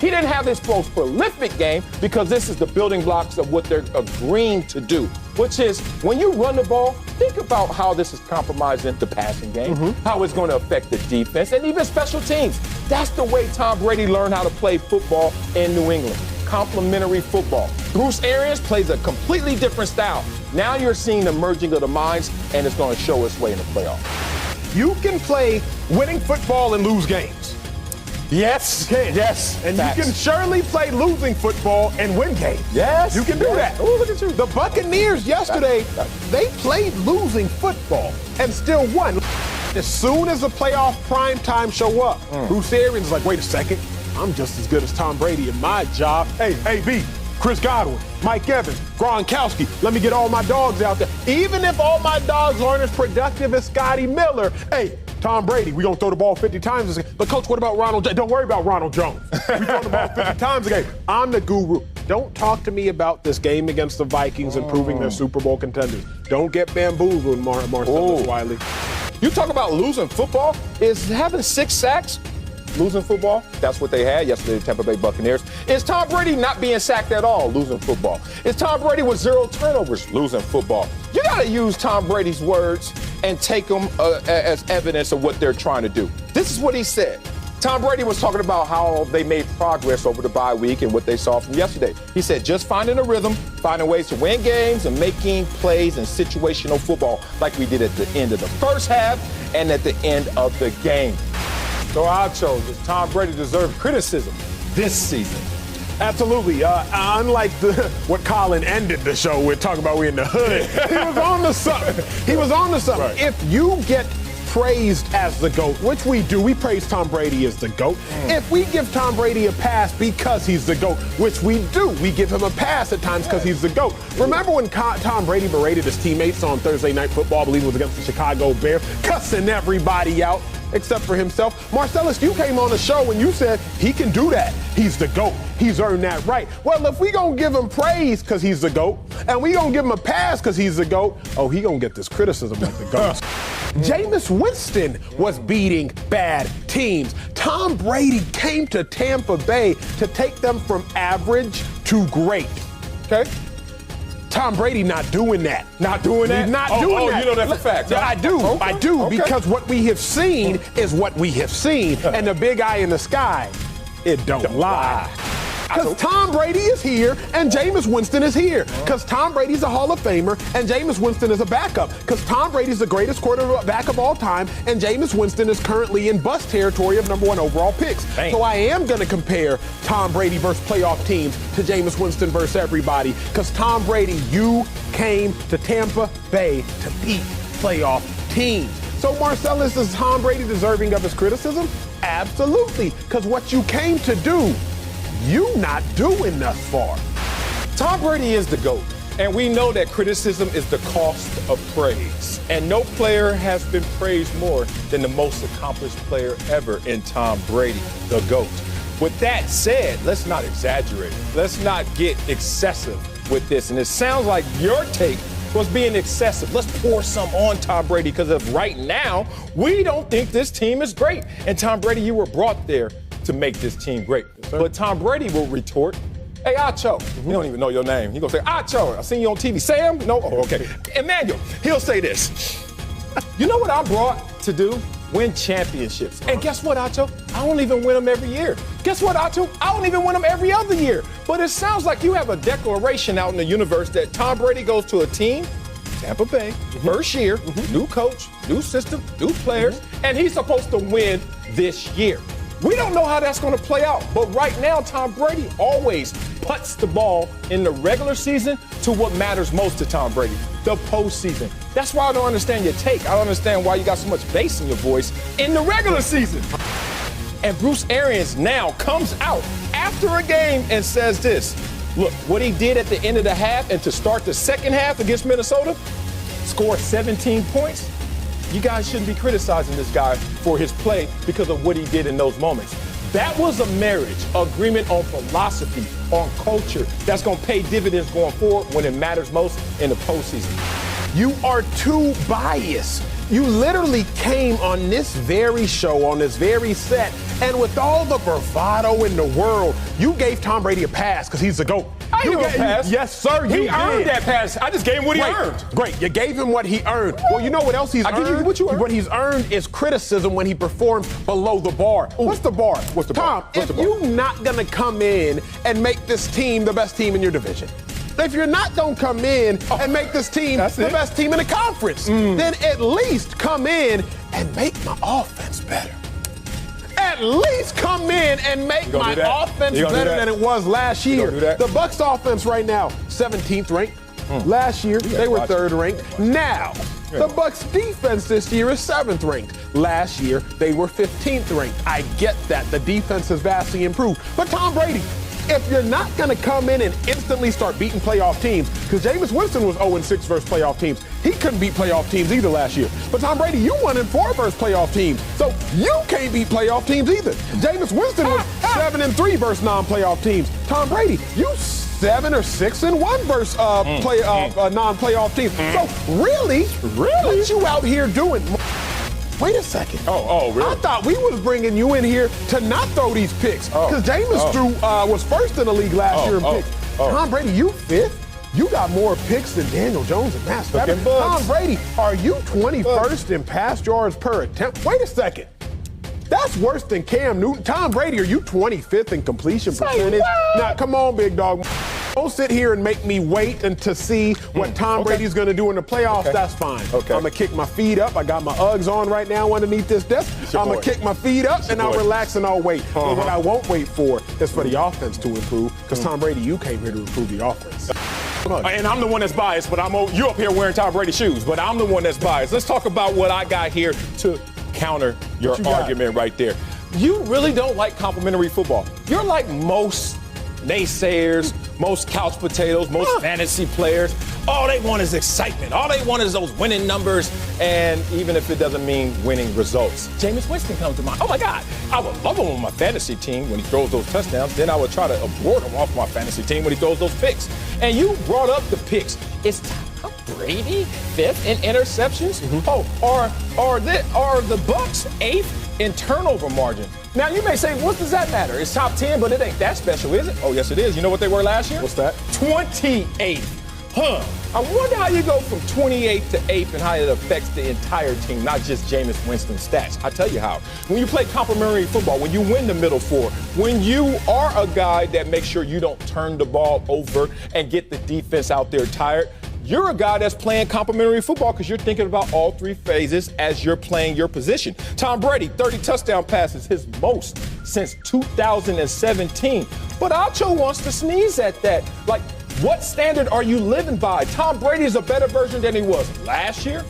He didn't have his most prolific game because this is the building blocks of what they're agreeing to do, which is when you run the ball, think about how this is compromising the passing game, how it's going to affect the defense, and even special teams. That's the way Tom Brady learned how to play football in New England. Complementary football. Bruce Arians plays a completely different style. Now you're seeing the merging of the minds, and it's going to show its way in the playoffs. You can play winning football and lose games. Yes. You can. Yes. And Facts. you can surely play losing football and win games. Yes. You can do that. Oh, look at you. The Buccaneers yesterday, they played losing football and still won. As soon as the playoff prime time show up, Bruce Arians is like, wait a second, I'm just as good as Tom Brady in my job. Hey, AB, Chris Godwin, Mike Evans, Gronkowski, let me get all my dogs out there. Even if all my dogs aren't as productive as Scotty Miller, hey, Tom Brady, we're going to throw the ball 50 times a game. But, Coach, what about Ronald Jones? Don't worry about Ronald Jones. We throw the ball 50 times a game. I'm the guru. Don't talk to me about this game against the Vikings and proving they're Super Bowl contenders. Don't get bamboozled, Marcellus Wiley. You talk about losing football. Is having 6 sacks losing football? That's what they had yesterday, the Tampa Bay Buccaneers. Is Tom Brady not being sacked at all losing football? Is Tom Brady with 0 turnovers losing football? You got to use Tom Brady's words and take them as evidence of what they're trying to do. This is what he said. Tom Brady was talking about how they made progress over the bye week and what they saw from yesterday. He said, just finding a rhythm, finding ways to win games, and making plays in situational football like we did at the end of the first half and at the end of the game. So I chose, does Tom Brady deserve criticism this season? Absolutely. Unlike what Colin ended the show with, talking about we in the hood, he was on to something. He was on to something. Right. If you get praised as the GOAT, which we do, we praise Tom Brady as the GOAT. If we give Tom Brady a pass because he's the GOAT, which we do, we give him a pass at times because he's the GOAT. Remember when Tom Brady berated his teammates on Thursday Night Football, I believe it was against the Chicago Bears, cussing everybody out except for himself? Marcellus, you came on the show and you said he can do that. He's the GOAT. He's earned that right. Well, if we gonna give him praise because he's the GOAT, and we gonna give him a pass because he's the GOAT, oh, he gonna get this criticism like the GOAT. Jameis Winston was beating bad teams. Tom Brady came to Tampa Bay to take them from average to great. Okay? Tom Brady not doing that. Not doing that? He's not doing that. You know that for fact. Yeah, I do. Okay. I do, because what we have seen is what we have seen. And the big eye in the sky, it don't lie. Because Tom Brady is here and Jameis Winston is here. Because Tom Brady's a Hall of Famer and Jameis Winston is a backup. Because Tom Brady's the greatest quarterback of all time and Jameis Winston is currently in bust territory of #1 overall picks. Dang. So I am going to compare Tom Brady versus playoff teams to Jameis Winston versus everybody. Because Tom Brady, you came to Tampa Bay to beat playoff teams. So Marcellus, is Tom Brady deserving of his criticism? Absolutely. Because what you came to do, you not doing thus far. Tom Brady is the GOAT. And we know that criticism is the cost of praise. And no player has been praised more than the most accomplished player ever in Tom Brady, the GOAT. With that said, let's not exaggerate. Let's not get excessive with this. And it sounds like your take was being excessive. Let's pour some on Tom Brady because of right now, we don't think this team is great. And Tom Brady, you were brought there to make this team great. But Tom Brady will retort, hey, Acho. You don't even know your name. He's going to say, Acho, I seen you on TV. Sam? No? Oh, okay. Emmanuel, he'll say this. You know what I'm brought to do? Win championships. And guess what, Acho? I don't even win them every year. Guess what, Acho? I don't even win them every other year. But it sounds like you have a declaration out in the universe that Tom Brady goes to a team, Tampa Bay, first year, new coach, new system, new players, and he's supposed to win this year. We don't know how that's going to play out, but right now, Tom Brady always puts the ball in the regular season to what matters most to Tom Brady, the postseason. That's why I don't understand your take. I don't understand why you got so much bass in your voice in the regular season. And Bruce Arians now comes out after a game and says this. Look, what he did at the end of the half and to start the second half against Minnesota, score 17 points. You guys shouldn't be criticizing this guy for his play because of what he did in those moments. That was a marriage, agreement on philosophy, on culture that's going to pay dividends going forward when it matters most in the postseason. You are too biased. You literally came on this very show, on this very set, and with all the bravado in the world, you gave Tom Brady a pass because he's the GOAT. I gave him a pass. Yes, sir. He earned that pass. I just gave him what he earned. Great. You gave him what he earned. Well, you know what else he's earned? I give you what you earned. What he's earned is criticism when he performs below the bar. Ooh. What's the bar? What's the Tom, bar? What's if the bar? you're not going to come in and make this team the best team in your division, if you're not going to come in and make this team the best team in the conference, then at least come in and make my offense better. At least come in and make my offense better than it was last year. The Bucs offense right now, 17th ranked. Last year, they were 3rd ranked. Now, the Bucs defense this year is 7th ranked. Last year, they were 15th ranked. I get that. The defense has vastly improved. But Tom Brady, if you're not going to come in and instantly start beating playoff teams, because Jameis Winston was 0-6 versus playoff teams. He couldn't beat playoff teams either last year. But Tom Brady, you 1-4 versus playoff teams. So you can't beat playoff teams either. Jameis Winston was 7-3 versus non-playoff teams. Tom Brady, you 7 or 6-1 versus non-playoff teams. So really, what you out here doing? Wait a second. Oh, really? I thought we was bringing you in here to not throw these picks. Because Jameis was first in the league last year in picks. Tom Brady, you 5th. You got more picks than Daniel Jones and Matt Stafford. Tom Brady, are you 21st in pass yards per attempt? Wait a second. That's worse than Cam Newton. Tom Brady, are you 25th in completion percentage? Now, come on, big dog. Don't sit here and make me wait and to see what Tom Brady's going to do in the playoffs. That's fine. I'm going to kick my feet up. I got my Uggs on right now underneath this desk. I'm going to kick my feet up and I'll relax and I'll wait. But what I won't wait for is for the offense to improve because Tom Brady, you came here to improve the offense. And I'm the one that's biased, but you up here wearing Tom Brady's shoes, but I'm the one that's biased. Let's talk about what I got here to counter your argument right there. You really don't like complimentary football. You're like most naysayers, most couch potatoes, most fantasy players. All they want is excitement. All they want is those winning numbers, and even if it doesn't mean winning results. Jameis Winston comes to mind. Oh, my God. I would love him on my fantasy team when he throws those touchdowns. Then I would try to abort him off my fantasy team when he throws those picks. And you brought up the picks. Is Tom Brady 5th in interceptions? Are the Bucs 8th in turnover margin? Now, you may say, what does that matter? It's top 10, but it ain't that special, is it? Oh, yes, it is. You know what they were last year? What's that? 28th. I wonder how you go from 28th to 8th and how it affects the entire team, not just Jameis Winston's stats. I tell you how. When you play complimentary football, when you win the middle four, when you are a guy that makes sure you don't turn the ball over and get the defense out there tired, you're a guy that's playing complimentary football because you're thinking about all three phases as you're playing your position. Tom Brady, 30 touchdown passes, his most since 2017. But Acho wants to sneeze at that. Like, what standard are you living by? Tom Brady is a better version than he was last year,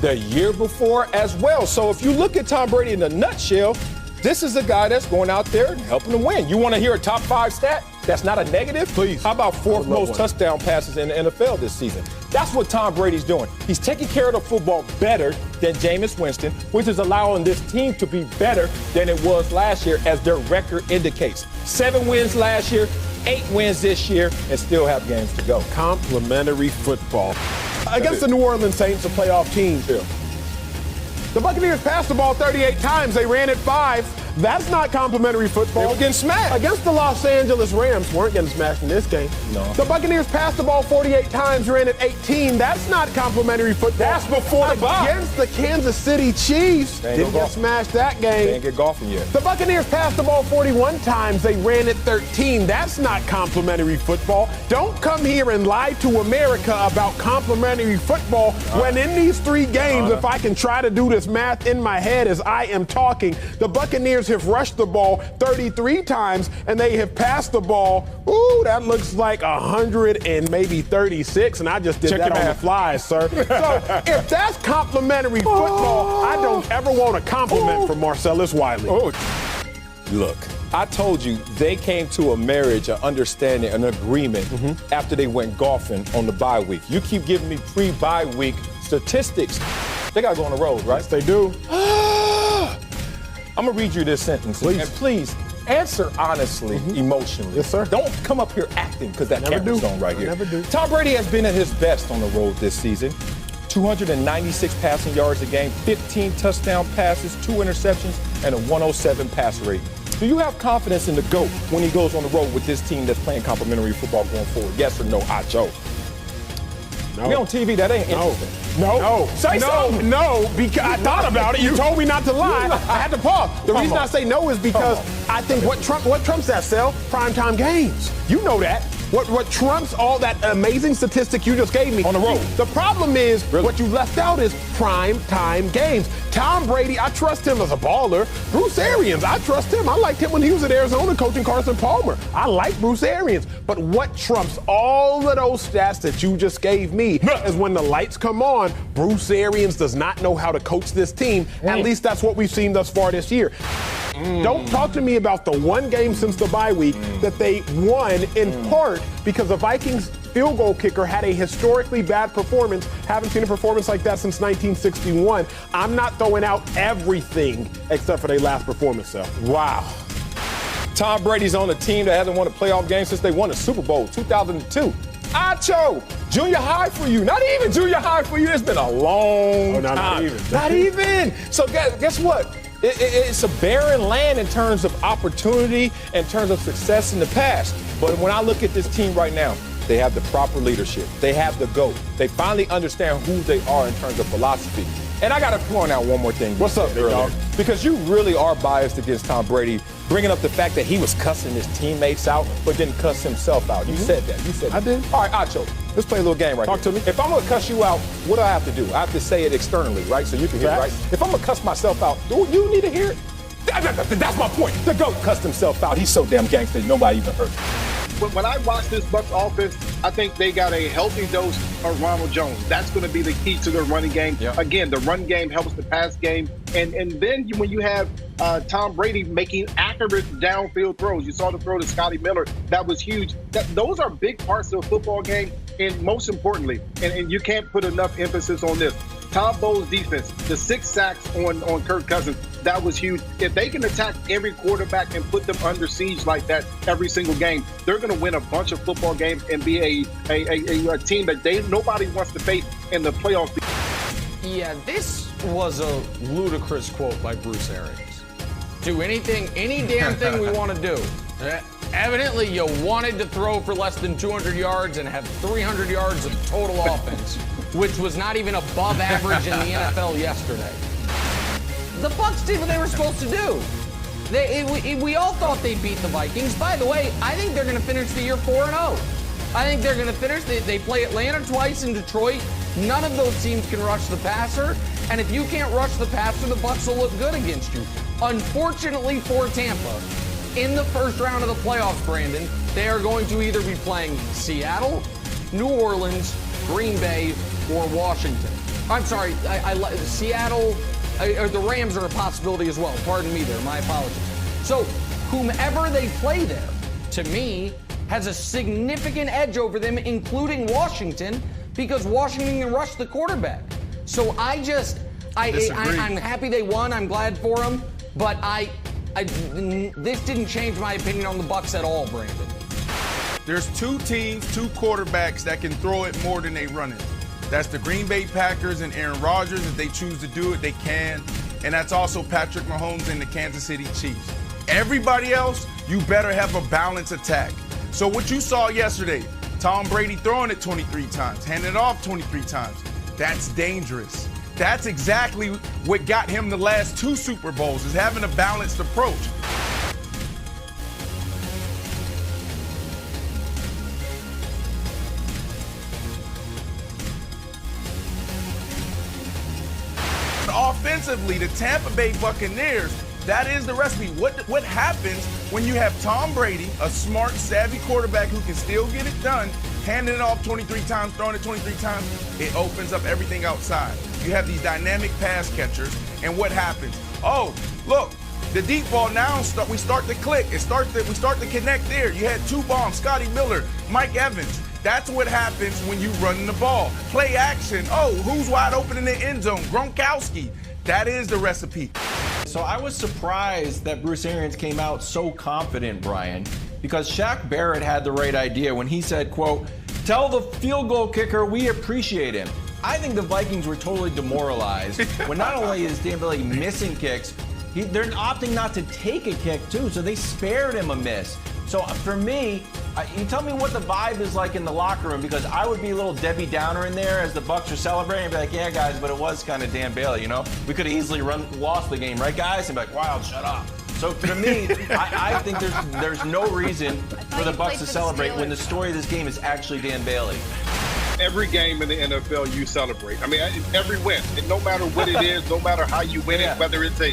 the year before as well. So if you look at Tom Brady in a nutshell, this is a guy that's going out there and helping to win. You want to hear a top 5 stat? that's not a negative? Please. How about fourth most one. touchdown passes in the NFL this season? That's what Tom Brady's doing. He's taking care of the football better than Jameis Winston, which is allowing this team to be better than it was last year, as their record indicates. 7 wins last year, 8 wins this year, and still have games to go. Complimentary football. Against the New Orleans Saints, a playoff team. The Buccaneers passed the ball 38 times. They ran it 5. That's not complimentary football. They were getting smashed. Against the Los Angeles Rams, weren't getting smashed in this game. No. The Buccaneers passed the ball 48 times, ran it 18. That's not complimentary football. That's before the bye. Against the Kansas City Chiefs, didn't get smashed that game. They didn't get golfing yet. The Buccaneers passed the ball 41 times. They ran it 13. That's not complimentary football. Don't come here and lie to America about complimentary football when in these 3 games, if I can try to do this math in my head as I am talking, the Buccaneers have rushed the ball 33 times and they have passed the ball. Ooh, that looks like 100 and maybe 36, and I just did that on the fly, sir. So if that's complimentary football, I don't ever want a compliment from Marcellus Wiley. Look, I told you they came to a marriage, an understanding, an agreement after they went golfing on the bye week. You keep giving me pre-bye week statistics. They got to go on the road, right? Yes, they do. I'm going to read you this sentence. Please. And please answer honestly, emotionally. Yes, sir. Don't come up here acting, because that Never camera's do. on right here. Never do. Tom Brady has been at his best on the road this season. 296 passing yards a game, 15 touchdown passes, 2 interceptions, and a 107 passer rate. Do you have confidence in the GOAT when he goes on the road with this team that's playing complimentary football going forward? Yes or no, Acho? No. We on TV, that ain't interesting. No. Say something. No, because I thought about it. You told me not to lie. I had to pause. The reason I say no is because I think what trumps that sell? Primetime games. You know that. What trumps all that amazing statistic you just gave me? On the road. The problem is what you left out is prime time games. Tom Brady, I trust him as a baller. Bruce Arians, I trust him. I liked him when he was at Arizona coaching Carson Palmer. I like Bruce Arians. But what trumps all of those stats that you just gave me is when the lights come on, Bruce Arians does not know how to coach this team. At least that's what we've seen thus far this year. Don't talk to me about the one game since the bye week that they won in part because the Vikings field goal kicker had a historically bad performance. Haven't seen a performance like that since 1961. I'm not throwing out everything except for their last performance, though. Wow. Tom Brady's on a team that hasn't won a playoff game since they won the Super Bowl 2002. Acho, junior high for you. Not even junior high for you. It's been a long time. Not even. Not even. So guess what? It's a barren land in terms of opportunity, in terms of success in the past. But when I look at this team right now, they have the proper leadership. They have the GOAT. They finally understand who they are in terms of philosophy. And I got to point out one more thing. What's up, big dog? Because you really are biased against Tom Brady, bringing up the fact that he was cussing his teammates out, but didn't cuss himself out. You said that. You said that. I did. All right, Acho, let's play a little game right Talk here. to me. If I'm going to cuss you out, what do I have to do? I have to say it externally, right? So you can hear it, right? If I'm going to cuss myself out, do you need to hear it? That's my point. The GOAT cussed himself out. He's so damn gangster, nobody even heard him. When I watch this Bucs offense, I think they got a healthy dose of Ronald Jones. That's going to be the key to their running game. Yeah. Again, the run game helps the pass game. And then when you have Tom Brady making accurate downfield throws, you saw the throw to Scotty Miller. That was huge. Those are big parts of the football game. And most importantly, and you can't put enough emphasis on this, Tom Bowles' defense, the 6 sacks on Kirk Cousins, that was huge. If they can attack every quarterback and put them under siege like that every single game, they're going to win a bunch of football games and be a team that nobody wants to face in the playoffs. Yeah, this was a ludicrous quote by Bruce Arians. Do anything, any damn thing we want to do. Evidently, you wanted to throw for less than 200 yards and have 300 yards of total offense, which was not even above average in the NFL yesterday. The Bucs did what they were supposed to do. We all thought they'd beat the Vikings. By the way, I think they're going to finish the year 4-0. I think they're going to finish. They play Atlanta twice in Detroit. None of those teams can rush the passer. And if you can't rush the passer, the Bucs will look good against you. Unfortunately for Tampa, in the first round of the playoffs, Brandon, they are going to either be playing Seattle, New Orleans, Green Bay, or Washington. I'm sorry, Seattle, or the Rams are a possibility as well. Pardon me there, my apologies. So whomever they play there, to me, has a significant edge over them, including Washington, because Washington can rush the quarterback. So I'm happy they won. I'm glad for them, but this didn't change my opinion on the Bucs at all, Brandon. There's two teams, two quarterbacks that can throw it more than they run it. That's the Green Bay Packers and Aaron Rodgers. If they choose to do it, they can. And that's also Patrick Mahomes and the Kansas City Chiefs. Everybody else, you better have a balanced attack. So what you saw yesterday, Tom Brady throwing it 23 times, handing it off 23 times, that's dangerous. That's exactly what got him the last 2 Super Bowls, is having a balanced approach. Offensively, the Tampa Bay Buccaneers, that is the recipe. What happens when you have Tom Brady, a smart, savvy quarterback who can still get it done, handing it off 23 times, throwing it 23 times, it opens up everything outside. You have these dynamic pass catchers, and what happens? Oh, look, the deep ball now, we start to click. We start to connect there. You had 2 bombs, Scotty Miller, Mike Evans. That's what happens when you run the ball. Play action. Oh, who's wide open in the end zone? Gronkowski. That is the recipe. So I was surprised that Bruce Arians came out so confident, Brian, because Shaq Barrett had the right idea when he said, quote, "Tell the field goal kicker we appreciate him." I think the Vikings were totally demoralized when not only is Dan Bailey missing kicks, they're opting not to take a kick too, so they spared him a miss. So for me, you tell me what the vibe is like in the locker room, because I would be a little Debbie Downer in there as the Bucs are celebrating and be like, yeah, guys, but it was kind of Dan Bailey, you know? We could have easily lost the game, right, guys? And be like, wow, shut up. So to me, I think there's no reason for the Bucs to celebrate when the story of this game is actually Dan Bailey. Every game in the NFL, you celebrate. I mean, every win. And no matter what it is, no matter how you win it, whether it's a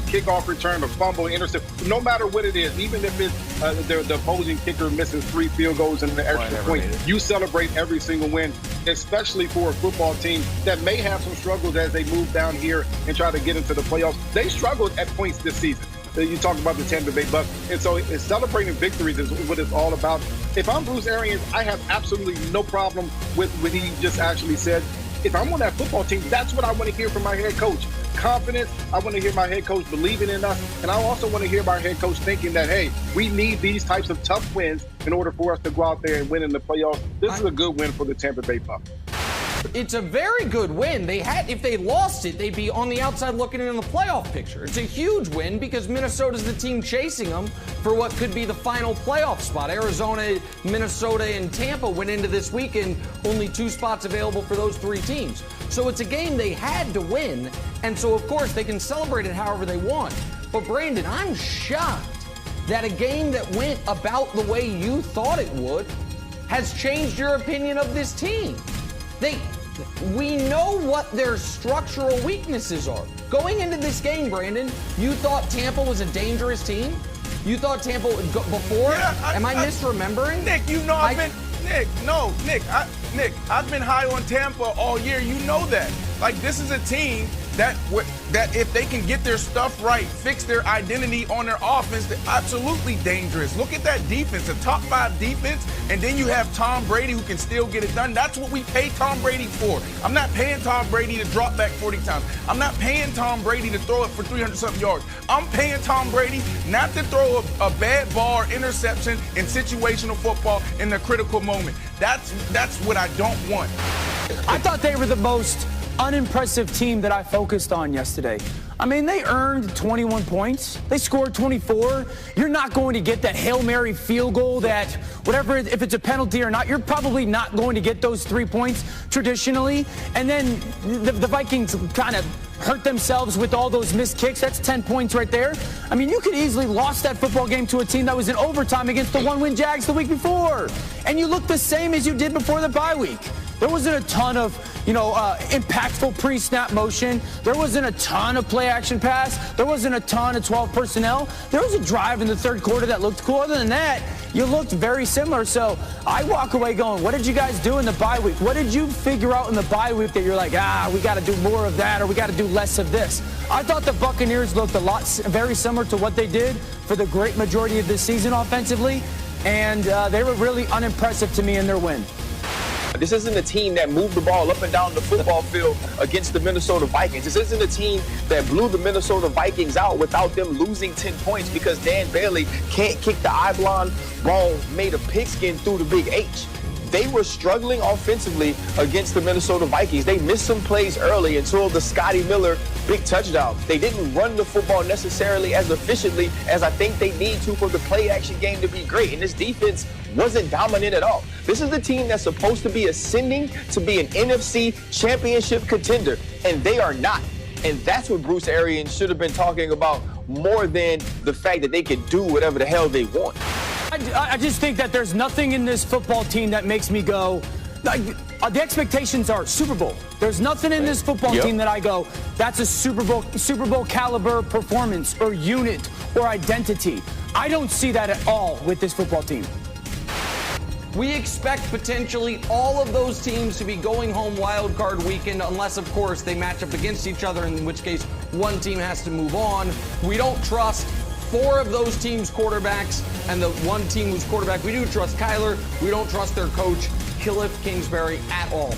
kickoff return, a fumble, intercept, no matter what it is, even if it's the opposing kicker misses 3 field goals and an extra point, you celebrate every single win, especially for a football team that may have some struggles as they move down here and try to get into the playoffs. They struggled at points this season. You talk about the Tampa Bay Bucs. And so celebrating victories is what it's all about. If I'm Bruce Arians, I have absolutely no problem with what he just actually said. If I'm on that football team, that's what I want to hear from my head coach. Confidence. I want to hear my head coach believing in us. And I also want to hear my head coach thinking that, hey, we need these types of tough wins in order for us to go out there and win in the playoffs. This is a good win for the Tampa Bay Bucs. It's a very good win. If they lost it, they'd be on the outside looking in the playoff picture. It's a huge win because Minnesota's the team chasing them for what could be the final playoff spot. Arizona, Minnesota, and Tampa went into this weekend, only 2 spots available for those 3 teams. So it's a game they had to win, and so of course they can celebrate it however they want. But Brandon, I'm shocked that a game that went about the way you thought it would has changed your opinion of this team. We know what their structural weaknesses are. Going into this game, Brandon, you thought Tampa was a dangerous team? You thought Tampa would go before? Am I misremembering? Nick, you know I've been high on Tampa all year. You know that. Like, this is a team that if they can get their stuff right, fix their identity on their offense, they're absolutely dangerous. Look at that defense, a top 5 defense, and then you have Tom Brady who can still get it done. That's what we pay Tom Brady for. I'm not paying Tom Brady to drop back 40 times. I'm not paying Tom Brady to throw it for 300-something yards. I'm paying Tom Brady not to throw a bad ball or interception in situational football in the critical moment. That's what I don't want. I thought they were the most unimpressive team that I focused on yesterday. I mean, they earned 21 points. They scored 24. You're not going to get that Hail Mary field goal that, whatever, if it's a penalty or not, you're probably not going to get those 3 points traditionally. And then the Vikings kind of hurt themselves with all those missed kicks. That's 10 points right there. I mean, you could easily lost that football game to a team that was in overtime against the 1-win Jags the week before. And you look the same as you did before the bye week. There wasn't a ton of, impactful pre-snap motion. There wasn't a ton of play-action pass. There wasn't a ton of 12 personnel. There was a drive in the third quarter that looked cool. Other than that, you looked very similar. So I walk away going, what did you guys do in the bye week? What did you figure out in the bye week that you're like, we got to do more of that or we got to do less of this? I thought the Buccaneers looked very similar to what they did for the great majority of this season offensively. and they were really unimpressive to me in their win. This isn't a team that moved the ball up and down the football field against the Minnesota Vikings. This isn't a team that blew the Minnesota Vikings out without them losing 10 points because Dan Bailey can't kick the oblong ball made of pigskin through the big H. They were struggling offensively against the Minnesota Vikings. They missed some plays early until the Scotty Miller big touchdown. They didn't run the football necessarily as efficiently as I think they need to for the play-action game to be great. And this defense wasn't dominant at all. This is the team that's supposed to be ascending to be an NFC championship contender, and they are not. And that's what Bruce Arians should have been talking about more than the fact that they can do whatever the hell they want. I just think that there's nothing in this football team that makes me go, the expectations are Super Bowl. There's nothing in this football team that I go, that's a Super Bowl caliber performance or unit or identity. I don't see that at all with this football team. We expect potentially all of those teams to be going home wild card weekend unless, of course, they match up against each other, in which case one team has to move on. We don't trust 4 of those teams' quarterbacks, and the one team whose quarterback we do trust, Kyler. We don't trust their coach, Cliff Kingsbury, at all.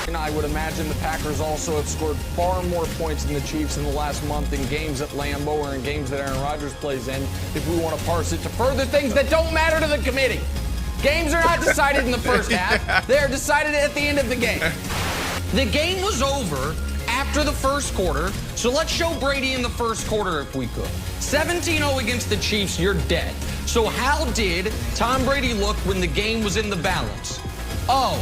And I would imagine the Packers also have scored far more points than the Chiefs in the last month in games at Lambeau or in games that Aaron Rodgers plays in, if we want to parse it to further things that don't matter to the committee. Games are not decided in the first half. They're decided at the end of the game. The game was over after the first quarter, so let's show Brady in the first quarter if we could. 17-0 against the Chiefs, you're dead. So how did Tom Brady look when the game was in the balance? Oh,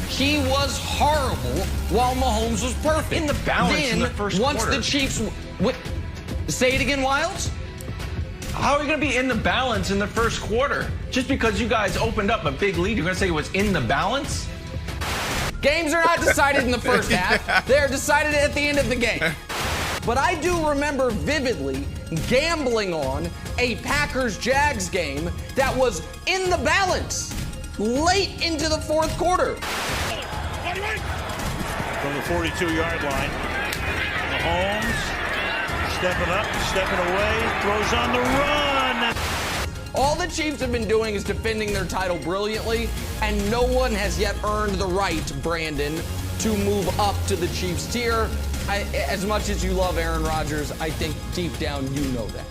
he was horrible while Mahomes was perfect. In the balance then, in the first quarter. Once the Chiefs... say it again, Wilds? How are we going to be in the balance in the first quarter? Just because you guys opened up a big lead, you're going to say it was in the balance? Games are not decided in the first half. They're decided at the end of the game. But I do remember vividly gambling on a Packers-Jags game that was in the balance late into the fourth quarter. From the 42-yard line, Mahomes stepping up, stepping away, throws on the run. All the Chiefs have been doing is defending their title brilliantly, and no one has yet earned the right, Brandon, to move up to the Chiefs tier. As much as you love Aaron Rodgers, I think deep down you know that.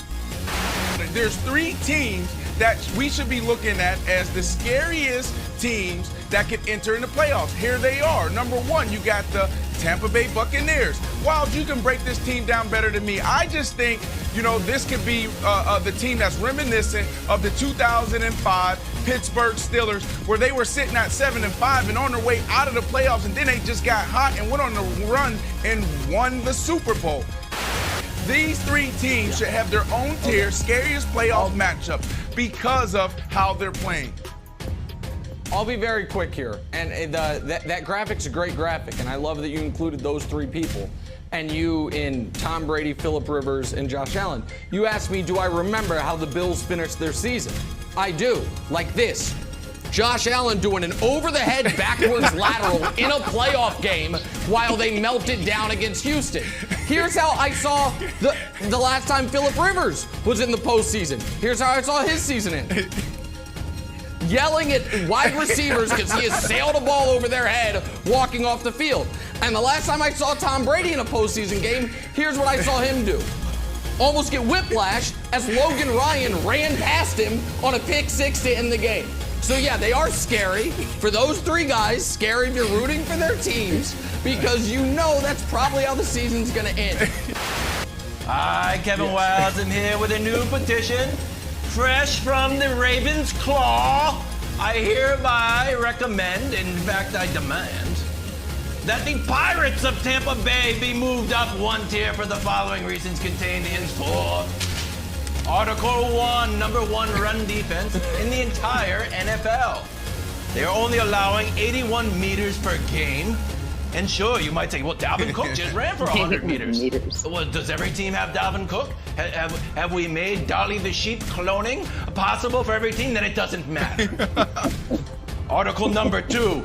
There's 3 teams that we should be looking at as the scariest teams that could enter in the playoffs. Here they are. Number 1, you got the Tampa Bay Buccaneers. Wild, you can break this team down better than me. I just think, this could be the team that's reminiscent of the 2005 Pittsburgh Steelers, where they were sitting at 7-5 and on their way out of the playoffs, and then they just got hot and went on the run and won the Super Bowl. These 3 teams should have their own tier, scariest playoff matchup because of how they're playing. I'll be very quick here, and that graphic's a great graphic, and I love that you included those 3 people, and you in Tom Brady, Phillip Rivers, and Josh Allen. You asked me, do I remember how the Bills finished their season? I do, like this. Josh Allen doing an over-the-head backwards lateral in a playoff game while they melted down against Houston. Here's how I saw the last time Phillip Rivers was in the postseason. Here's how I saw his season end. Yelling at wide receivers because he has sailed a ball over their head walking off the field. And the last time I saw Tom Brady in a postseason game, here's what I saw him do. Almost get whiplash as Logan Ryan ran past him on a pick 6 to end the game. So yeah, they are scary. For those 3 guys, scary if you're rooting for their teams, because you know that's probably how the season's gonna end. Hi, Kevin Wilds, I'm here with a new petition. Fresh from the Raven's claw, I hereby recommend, in fact I demand, that the Pirates of Tampa Bay be moved up 1 tier for the following reasons contained in 4. Article 1, number 1 run defense in the entire NFL. They are only allowing 81 meters per game. And sure, you might say, well, Dalvin Cook just ran for 100 meters. Well, does every team have Dalvin Cook? Have we made Dolly the Sheep cloning possible for every team? Then it doesn't matter. Article number 2,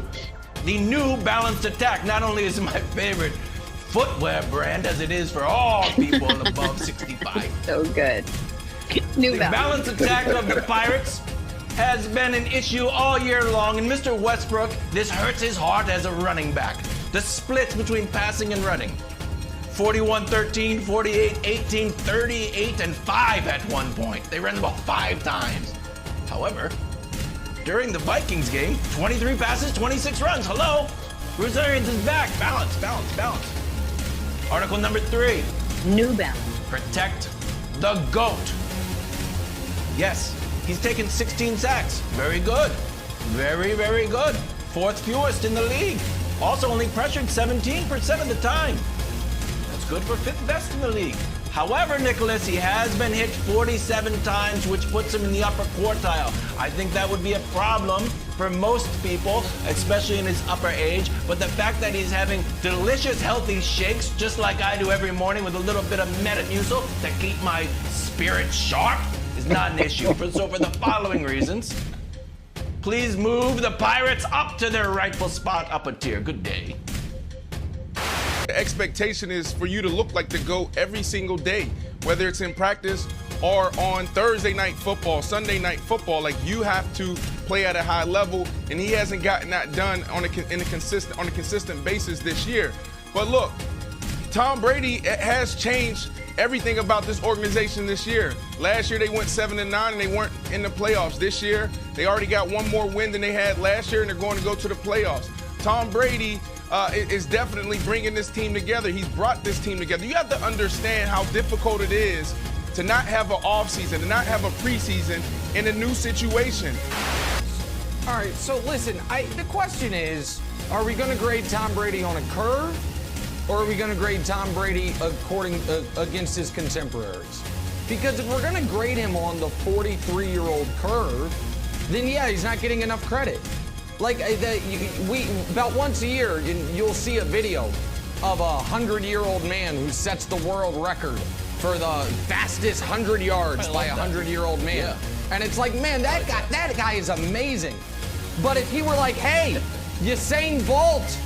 the new balanced attack not only is my favorite footwear brand as it is for all people above 65. So good. New The balanced attack of the Pirates has been an issue all year long, and Mr. Westbrook, this hurts his heart as a running back. The splits between passing and running. 41-13, 48-18, 38-5 at one point. They ran the ball 5 times. However, during the Vikings game, 23 passes, 26 runs. Hello? Bruce Arians is back. Balance, balance, balance. Article number 3. New Balance. Protect the GOAT. Yes, he's taken 16 sacks. Very good. Very, very good. 4th fewest in the league. Also only pressured 17% of the time. That's good for 5th best in the league. However, Nicholas, he has been hit 47 times, which puts him in the upper quartile. I think that would be a problem for most people, especially in his upper age. But the fact that he's having delicious, healthy shakes, just like I do every morning with a little bit of Metamucil to keep my spirit sharp, is not an issue. So for the following reasons, please move the Pirates up to their rightful spot, up a tier. Good day. The expectation is for you to look like the GOAT every single day, whether it's in practice or on Thursday night football, Sunday night football. Like, you have to play at a high level, and he hasn't gotten that done on a consistent basis this year. But look, Tom Brady has changed everything about this organization this year. Last year they went 7-9 and they weren't in the playoffs. This year they already got one more win than they had last year, and they're going to go to the playoffs. Tom Brady is definitely bringing this team together. He's brought this team together. You have to understand how difficult it is to not have an offseason, to not have a preseason in a new situation. All right, so listen, the question is, are we going to grade Tom Brady on a curve, or are we going to grade Tom Brady against his contemporaries? Because if we're going to grade him on the 43-year-old curve, then yeah, he's not getting enough credit. Like, about once a year, you'll see a video of a 100-year-old man who sets the world record for the fastest 100 yards by a 100-year-old man. Yeah. And it's like, man, that guy is amazing. But if he were like, hey, Usain Bolt,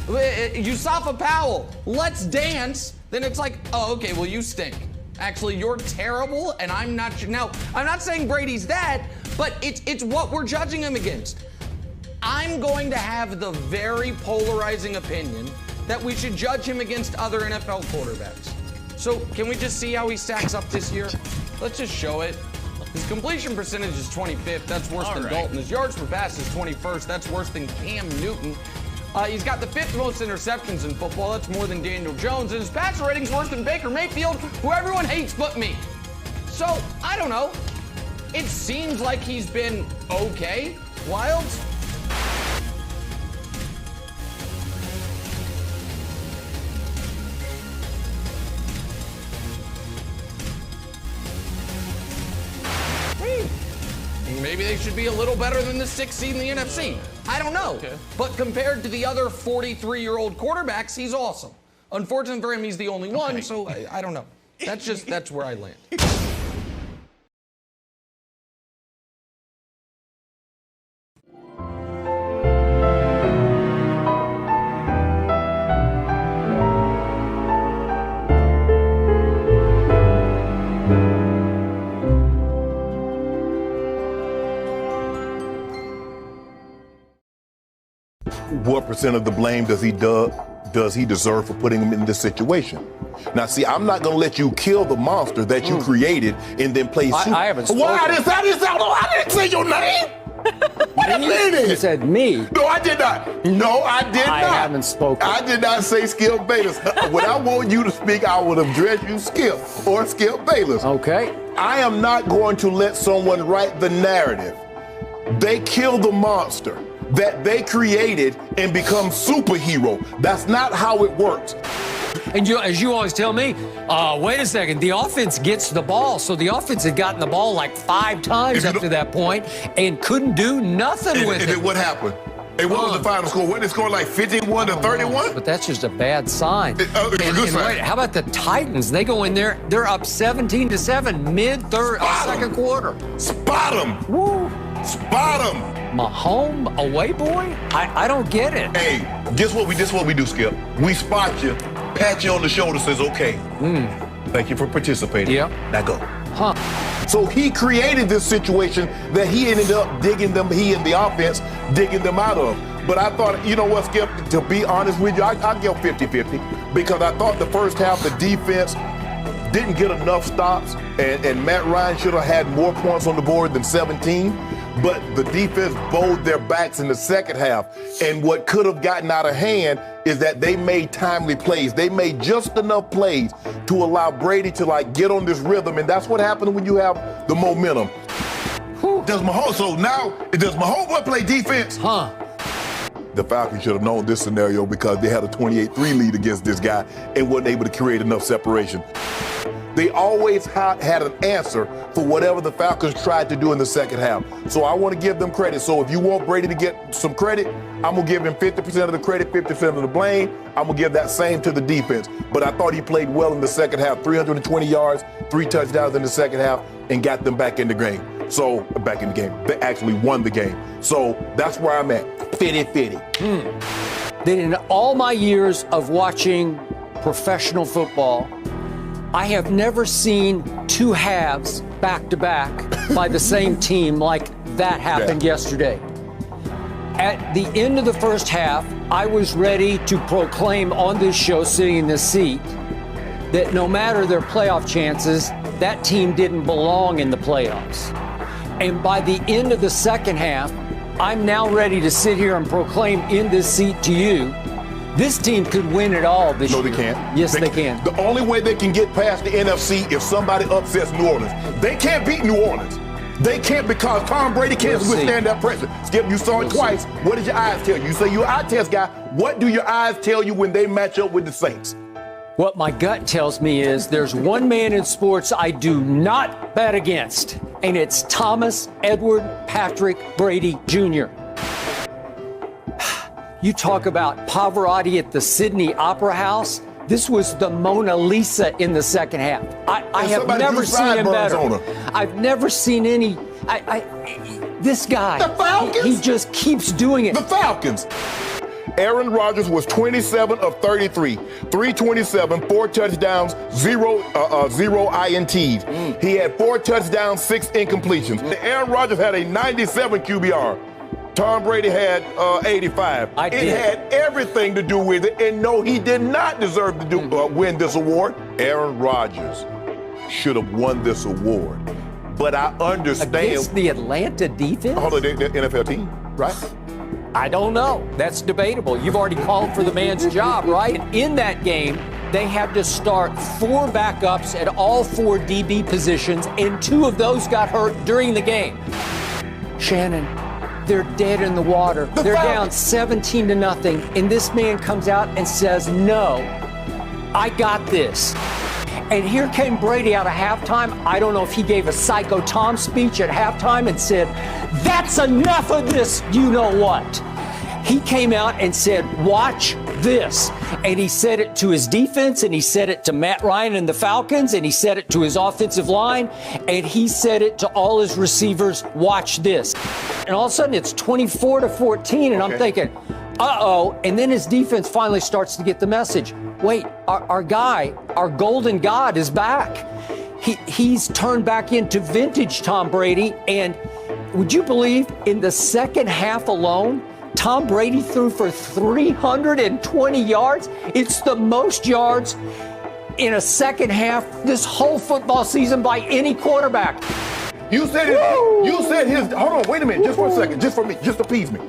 Yusufa Powell, let's dance, then it's like, oh, okay, well, you stink. Actually, you're terrible, and I'm not. Now, I'm not saying Brady's that, but it's what we're judging him against. I'm going to have the very polarizing opinion that we should judge him against other NFL quarterbacks. So can we just see how he stacks up this year? Let's just show it. His completion percentage is 25th. That's worse than Dalton. His yards per pass is 21st. That's worse than Cam Newton. He's got the 5th most interceptions in football. That's more than Daniel Jones. And his passer rating's worse than Baker Mayfield, who everyone hates but me. So, I don't know. It seems like he's been okay. Wild? Maybe they should be a little better than the 6th seed in the NFC. I don't know. Okay. But compared to the other 43-year-old quarterbacks, he's awesome. Unfortunately for him, he's the only one, so I don't know. That's where I land. What percent of the blame does he deserve for putting him in this situation? Now, see, I'm not going to let you kill the monster that you created and then play super. I haven't spoken. Why? I didn't say your name. You said me. No, I did not. No, I did not. I haven't spoken. I did not say Skip Bayless. When I want you to speak, I would address you Skip or Skip Bayless. Okay. I am not going to let someone write the narrative. They kill the monster that they created and become superhero. That's not how it works. And as you always tell me, wait a second, the offense gets the ball. So the offense had gotten the ball like 5 times up to that point and couldn't do nothing with it. And what happened? And what was the final score? What, they scored like 51-31? But that's just a bad sign. Wait, how about the Titans? They go in there, they're up 17-7 mid-third, second quarter. Spot them. Woo. Spot them. Mahomes away boy? I don't get it. Hey, guess what we do, Skip? We spot you, pat you on the shoulder, says, okay. Thank you for participating. Yep. Now go. So he created this situation that he ended up digging them, he and the offense digging them out of. But I thought, you know what, Skip, to be honest with you, I'll give 50-50 because I thought the first half the defense didn't get enough stops and Matt Ryan should have had more points on the board than 17. But the defense bowed their backs in the second half. And what could have gotten out of hand is that they made timely plays. They made just enough plays to allow Brady to get on this rhythm. And that's what happens when you have the momentum. Does Mahomes play defense? The Falcons should have known this scenario because they had a 28-3 lead against this guy and wasn't able to create enough separation. They always had an answer for whatever the Falcons tried to do in the second half. So I want to give them credit. So if you want Brady to get some credit, I'm going to give him 50% of the credit, 50% of the blame. I'm going to give that same to the defense. But I thought he played well in the second half. 320 yards, 3 touchdowns in the second half, and got them back in the game. So, back in the game. They actually won the game. So that's where I'm at. 50-50. Then in all my years of watching professional football, I have never seen two halves back-to-back by the same team like that happened yesterday. At the end of the first half, I was ready to proclaim on this show, sitting in this seat, that no matter their playoff chances, that team didn't belong in the playoffs. And by the end of the second half, I'm now ready to sit here and proclaim in this seat to you, this team could win it all this year. No, they can't. Yes, they can. The only way they can get past the NFC if somebody upsets New Orleans. They can't beat New Orleans. They can't because Tom Brady can't withstand that pressure. Skip, you saw it twice. What did your eyes tell you? You say you're an eye test guy. What do your eyes tell you when they match up with the Saints? What my gut tells me is there's one man in sports I do not bet against, and it's Thomas Edward Patrick Brady Jr. You talk about Pavarotti at the Sydney Opera House. This was the Mona Lisa in the second half. I have never seen him better. I've never seen any. This guy. The Falcons? He just keeps doing it. The Falcons. Aaron Rodgers was 27 of 33, 327, 4 touchdowns, zero INTs. He had 4 touchdowns, 6 incompletions. Aaron Rodgers had a 97 QBR. Tom Brady had 85. It had everything to do with it, and no, he did not deserve to win this award. Aaron Rodgers should have won this award, but I understand. Against the Atlanta defense? Hold on, the NFL team, right? I don't know. That's debatable. You've already called for the man's job, right? In that game, they had to start 4 backups at all 4 DB positions, and 2 of those got hurt during the game. Shannon, they're dead in the water. They're down 17-0, and this man comes out and says, no, I got this. And here came Brady out of halftime. I don't know if he gave a Psycho Tom speech at halftime and said, that's enough of this, you know what. He came out and said, watch this. And he said it to his defense, and he said it to Matt Ryan and the Falcons, and he said it to his offensive line, and he said it to all his receivers, watch this. And all of a sudden it's 24-14, and I'm thinking, uh-oh. And then his defense finally starts to get the message. Wait, our guy, our golden god is back. He's turned back into vintage Tom Brady. And would you believe in the second half alone, Tom Brady threw for 320 yards? It's the most yards in a second half this whole football season by any quarterback. You said his, hold on, wait a minute, just for a second, just for me, just appease me.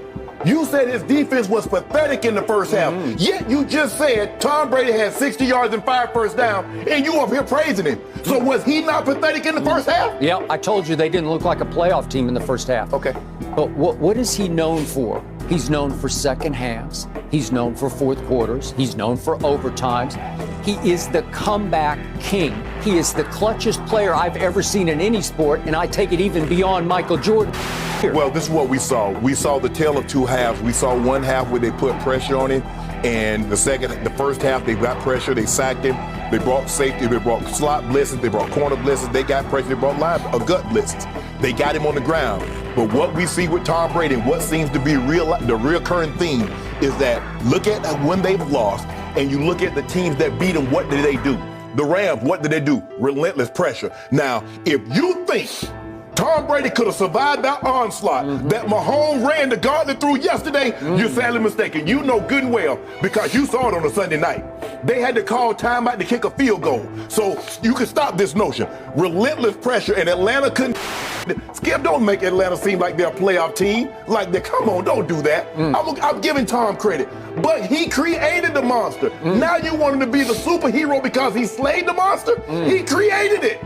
You said his defense was pathetic in the first half, yet you just said Tom Brady had 60 yards and 5 first down, and you up here praising him. So was he not pathetic in the first half? Yeah, I told you they didn't look like a playoff team in the first half. Okay. But what is he known for? He's known for second halves. He's known for fourth quarters. He's known for overtimes. He is the comeback king. He is the clutchest player I've ever seen in any sport, and I take it even beyond Michael Jordan. Well, this is what we saw. We saw the tale of 2 halves. We saw one half where they put pressure on him, and the first half they got pressure, they sacked him, they brought safety, they brought slot blitzes, they brought corner blitzes, they got pressure, they brought gut blitzes. They got him on the ground. But what we see with Tom Brady, and what seems to be the recurring theme, is that look at when they've lost, and you look at the teams that beat them, what do? The Rams, what did they do? Relentless pressure. Now, if you think Tom Brady could have survived that onslaught that Mahomes ran the gauntlet through yesterday, you're sadly mistaken. You know good and well, because you saw it on a Sunday night. They had to call timeout to kick a field goal. So you can stop this notion. Relentless pressure, and Atlanta couldn't. Skip, don't make Atlanta seem like they're a playoff team. Like, come on, don't do that. I'm giving Tom credit. But he created the monster. Now you want him to be the superhero because he slayed the monster? He created it.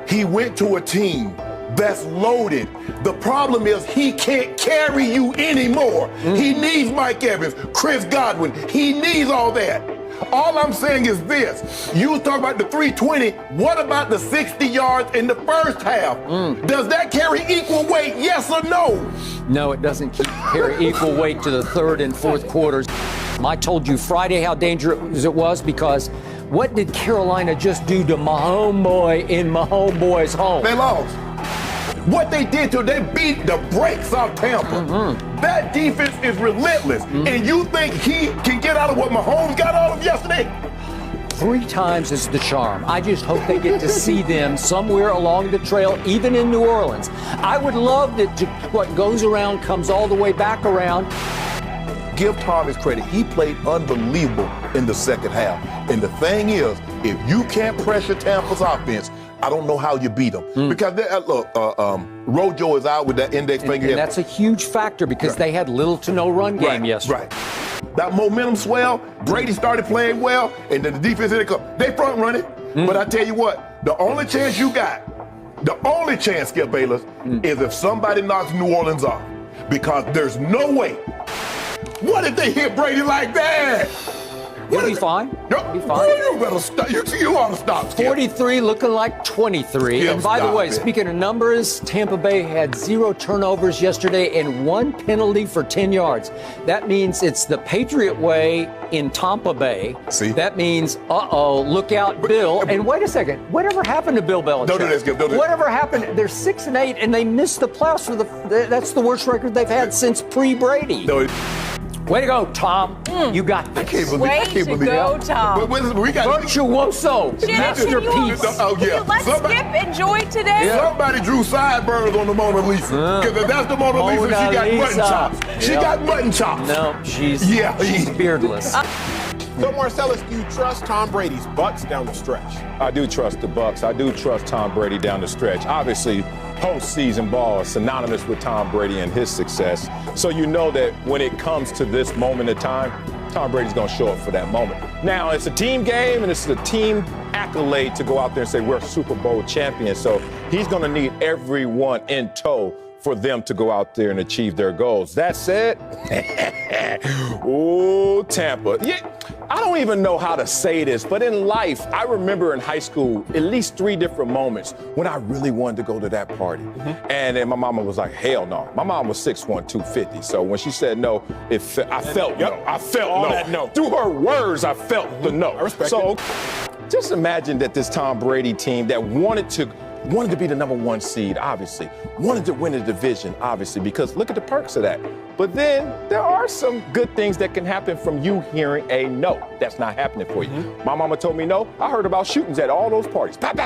He went to a team that's loaded. The problem is he can't carry you anymore. He needs Mike Evans, Chris Godwin. He needs all that. All I'm saying is this. You talk about the 320. What about the 60 yards in the first half? Does that carry equal weight, yes or no? No, it doesn't carry equal weight to the third and fourth quarters. I told you Friday how dangerous it was because what did Carolina just do to my homeboy in my homeboy's home? They lost. What they did to they beat the brakes off Tampa. That defense is relentless. And you think he can get out of what Mahomes got out of yesterday? 3 times is the charm. I just hope they get to see them somewhere along the trail, even in New Orleans. I would love that what goes around comes all the way back around. Give Tom his credit. He played unbelievable in the second half. And the thing is, if you can't pressure Tampa's offense, I don't know how you beat them. Because, look, Rojo is out with that index finger. And that's a huge factor because they had little to no run game yesterday. Right. That momentum swell, Brady started playing well, and then the defense, they front running. But I tell you what, the only chance you got, the only chance, Skip Bayless, is if somebody knocks New Orleans off. Because there's no way. What if they hit Brady like that? He'll be fine. He'll be fine. You better stop. You ought to stop. 43 looking like 23. And by the way, speaking of numbers, Tampa Bay had 0 turnovers yesterday and 1 penalty for 10 yards. That means it's the Patriot way in Tampa Bay. See? That means, look out, Bill. And wait a second. Whatever happened to Bill Belichick? Don't do this, Skip. Don't do this. Whatever happened? They're 6-8 and they missed the playoffs for that's the worst record they've had since pre-Brady. No. Way to go, Tom. You got this. I can't believe Go, Tom. We got virtuoso. Masterpiece. Let's Skip enjoy today. Somebody drew sideburns on the Mona Lisa. Because if that's the Mona Lisa, she got mutton chops. She got mutton chops. No, she's beardless. So, Marcellus, do you trust Tom Brady's Bucs down the stretch? I do trust the Bucs. I do trust Tom Brady down the stretch. Obviously, postseason ball is synonymous with Tom Brady and his success. So you know that when it comes to this moment in time, Tom Brady's going to show up for that moment. Now, it's a team game, and it's a team accolade to go out there and say we're Super Bowl champions. So he's going to need everyone in tow for them to go out there and achieve their goals. That said, Tampa. Yeah, I don't even know how to say this, but in life, I remember in high school at least 3 different moments when I really wanted to go to that party. And then my mama was like, hell no. My mom was 6'1", 250. So when she said no, I felt no. I felt all that no. Through her words, I felt the no. I respect it. Just imagine that this Tom Brady team that wanted to be the number 1 seed, obviously. Wanted to win the division, obviously, because look at the perks of that. But then there are some good things that can happen from you hearing a no. That's not happening for you. My mama told me no. I heard about shootings at all those parties. Back.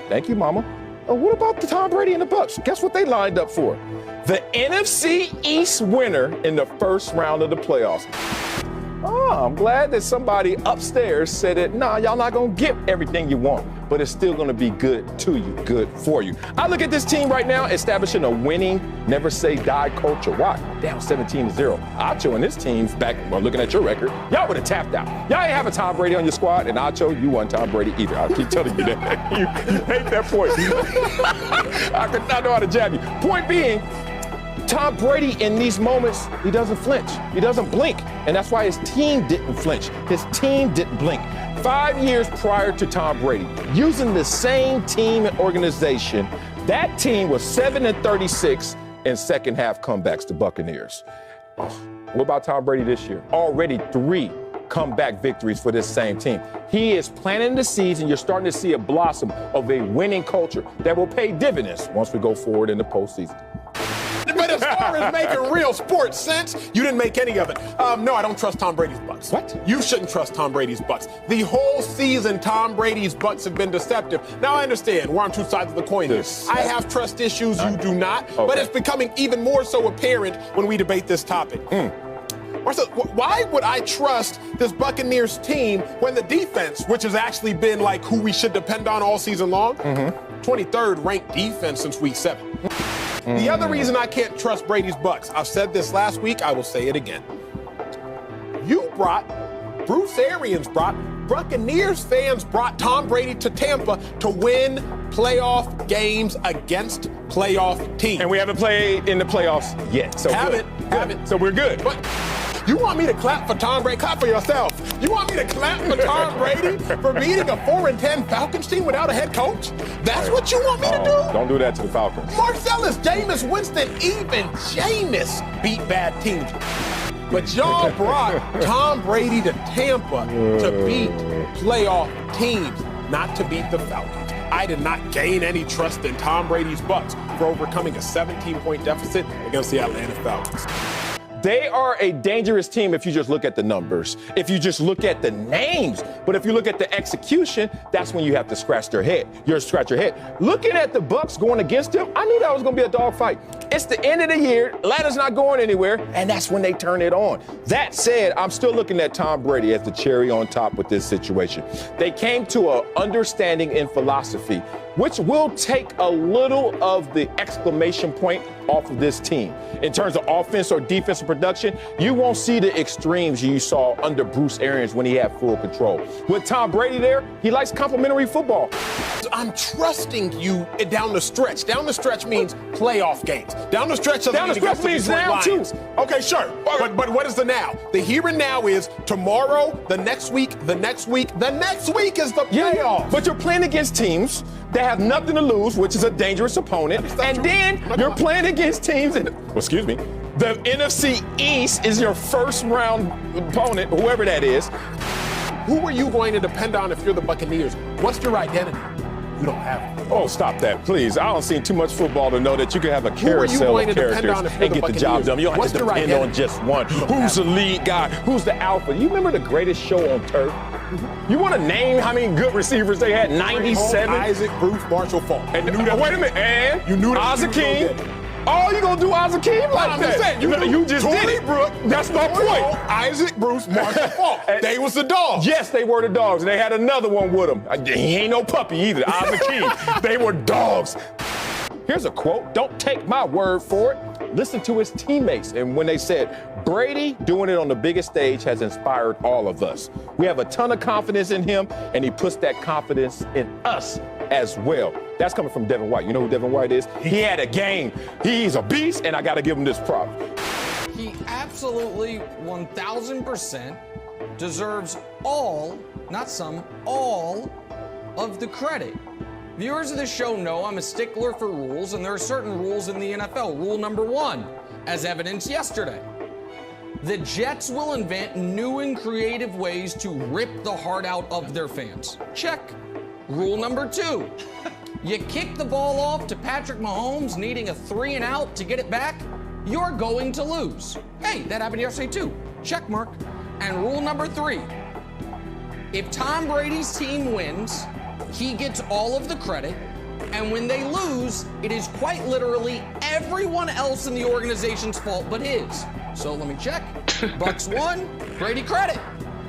Thank you, mama. What about the Tom Brady and the Bucs? Guess what they lined up for? The NFC East winner in the first round of the playoffs. Oh, I'm glad that somebody upstairs said that, nah, y'all not going to get everything you want, but it's still going to be good to you, good for you. I look at this team right now establishing a winning, never say die culture. Why? Down 17-0. Acho and his team's back, well, looking at your record, y'all would have tapped out. Y'all ain't have a Tom Brady on your squad, and Acho, you weren't Tom Brady either. I keep telling you that. you hate that point. I could not know how to jab you. Point being, Tom Brady, in these moments, he doesn't flinch. He doesn't blink. And that's why his team didn't flinch. His team didn't blink. 5 years prior to Tom Brady, using the same team and organization, that team was 7-36 in second half comebacks, the Buccaneers. What about Tom Brady this year? Already 3 comeback victories for this same team. He is planning the season. You're starting to see a blossom of a winning culture that will pay dividends once we go forward in the postseason. but as far as making real sports sense, you didn't make any of it. No, I don't trust Tom Brady's Bucs. What? You shouldn't trust Tom Brady's Bucs. The whole season, Tom Brady's Bucs have been deceptive. Now, I understand. We're on two sides of the coin here. I have trust issues. You do not. Okay. But it's becoming even more so apparent when we debate this topic. Marcel, why would I trust this Buccaneers team when the defense, which has actually been like who we should depend on all season long, 23rd ranked defense since week 7. The other reason I can't trust Brady's Bucs, I've said this last week, I will say it again. Bruce Arians brought, Buccaneers fans brought Tom Brady to Tampa to win playoff games against playoff teams. And we haven't played in the playoffs yet. So haven't. So we're good. But you want me to clap for Tom Brady? Clap for yourself. You want me to clap for Tom Brady for beating a 4-10 Falcons team without a head coach? That's what you want me to do? Don't do that to the Falcons. Marcellus, Jameis Winston, even Jameis beat bad teams. But y'all brought Tom Brady to Tampa to beat playoff teams, not to beat the Falcons. I did not gain any trust in Tom Brady's Bucs for overcoming a 17-point deficit against the Atlanta Falcons. They are a dangerous team if you just look at the numbers, if you just look at the names. But if you look at the execution, that's when you have to scratch your head. Looking at the Bucs going against them, I knew that was going to be a dogfight. It's the end of the year. Atlanta's not going anywhere, and that's when they turn it on. That said, I'm still looking at Tom Brady as the cherry on top with this situation. They came to an understanding in philosophy, which will take a little of the exclamation point off of this team. In terms of offense or defensive production, you won't see the extremes you saw under Bruce Arians when he had full control. With Tom Brady there, he likes complimentary football. I'm trusting you down the stretch. Down the stretch means playoff games. Down the stretch doesn't mean against the Detroit Lions. Okay, sure. But what is the now? The here and now is tomorrow, the next week, the next week. The next week is the playoffs. But you're playing against teams that have nothing to lose, which is a dangerous opponent. And then you're playing against teams that, the NFC East is your first round opponent, whoever that is. Who are you going to depend on if you're the Buccaneers? What's your identity? You don't have it. Oh, stop that, please. I don't see too much football to know that you can have a carousel of characters and get the job done. You don't have to depend on just one. Who's the lead guy? Who's the alpha? You remember the greatest show on turf? You want to name how many good receivers they had? 97? Isaac, Bruce, Marshall, Falk. And wait a minute. And you knew Isaac King. Oh, you gonna do Isaac King like that? Saying, you just did it. Brooke, that's my point. Isaac, Bruce, Marshall, Falk. They was the dogs. Yes, they were the dogs. And they had another one with them. He ain't no puppy either, Isaac King. They were dogs. Here's a quote. Don't take my word for it. Listen to his teammates. And when they said, Brady doing it on the biggest stage has inspired all of us. We have a ton of confidence in him, and he puts that confidence in us as well. That's coming from Devin White. You know who Devin White is? He had a game. He's a beast, and I got to give him this prop. He absolutely 1,000% deserves all, not some, all of the credit. Viewers of the show know I'm a stickler for rules, and there are certain rules in the NFL. Rule number 1, as evidenced yesterday. The Jets will invent new and creative ways to rip the heart out of their fans. Check. Rule number 2. You kick the ball off to Patrick Mahomes needing a 3 and out to get it back, you're going to lose. Hey, that happened yesterday too. Check mark. And rule number 3. If Tom Brady's team wins, he gets all of the credit. And when they lose, it is quite literally everyone else in the organization's fault but his. So let me check. Bucs won, Brady credit.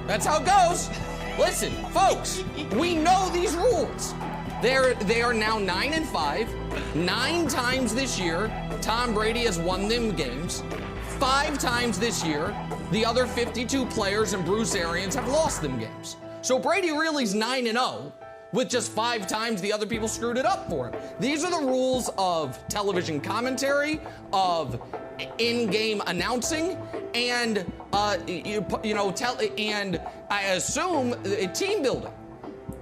That's how it goes. Listen, folks, we know these rules. They are now 9-5. 9 times this year, Tom Brady has won them games. 5 times this year, the other 52 players and Bruce Arians have lost them games. So Brady really is 9-0 with just 5 times the other people screwed it up for him. These are the rules of television commentary, of in-game announcing, and and I assume team building.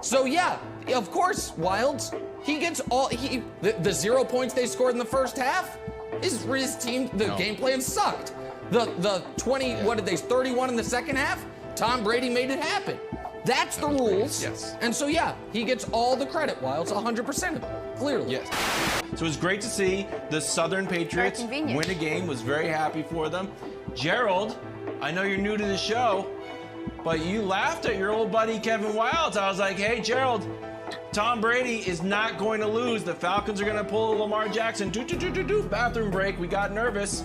So yeah, of course, Wilds, he gets all the 0 points they scored in the first half is his team. The game plan sucked. The 31 in the second half, Tom Brady made it happen. That's the rules. Yes. And so, yeah, he gets all the credit, Wilds, 100% of it, clearly. Yes. So it was great to see the Southern Patriots win a game. Was very happy for them. Gerald, I know you're new to the show, but you laughed at your old buddy Kevin Wilds. I was like, hey, Gerald, Tom Brady is not going to lose. The Falcons are going to pull Lamar Jackson. Bathroom break. We got nervous.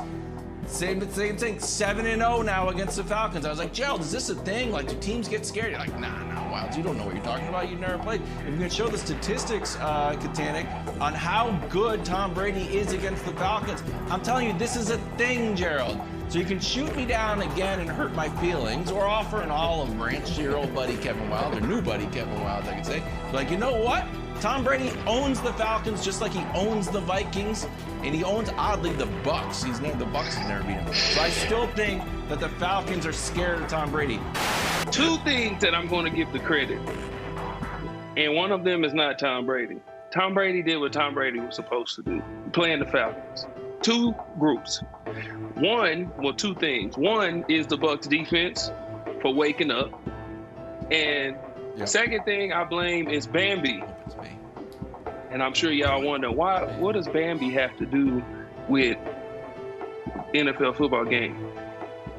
Same thing. 7-0 now against the Falcons. I was like, Gerald, is this a thing? Like, do teams get scared? You're like, nah, Wilds, you don't know what you're talking about. You've never played. If you can show the statistics, Katanik, on how good Tom Brady is against the Falcons, I'm telling you, this is a thing, Gerald. So you can shoot me down again and hurt my feelings, or offer an olive branch to your old buddy Kevin Wilds, or new buddy Kevin Wilds, I could say. Like, you know what? Tom Brady owns the Falcons just like he owns the Vikings, and he owns, oddly, the Bucs. The Bucs have never beat him. So I still think that the Falcons are scared of Tom Brady. Two things that I'm going to give the credit, and one of them is not Tom Brady. Tom Brady did what Tom Brady was supposed to do, playing the Falcons. Two groups. Two things. One is the Bucs defense for waking up. And the second thing I blame is Bambi. And I'm sure y'all wonder, what does Bambi have to do with NFL football game?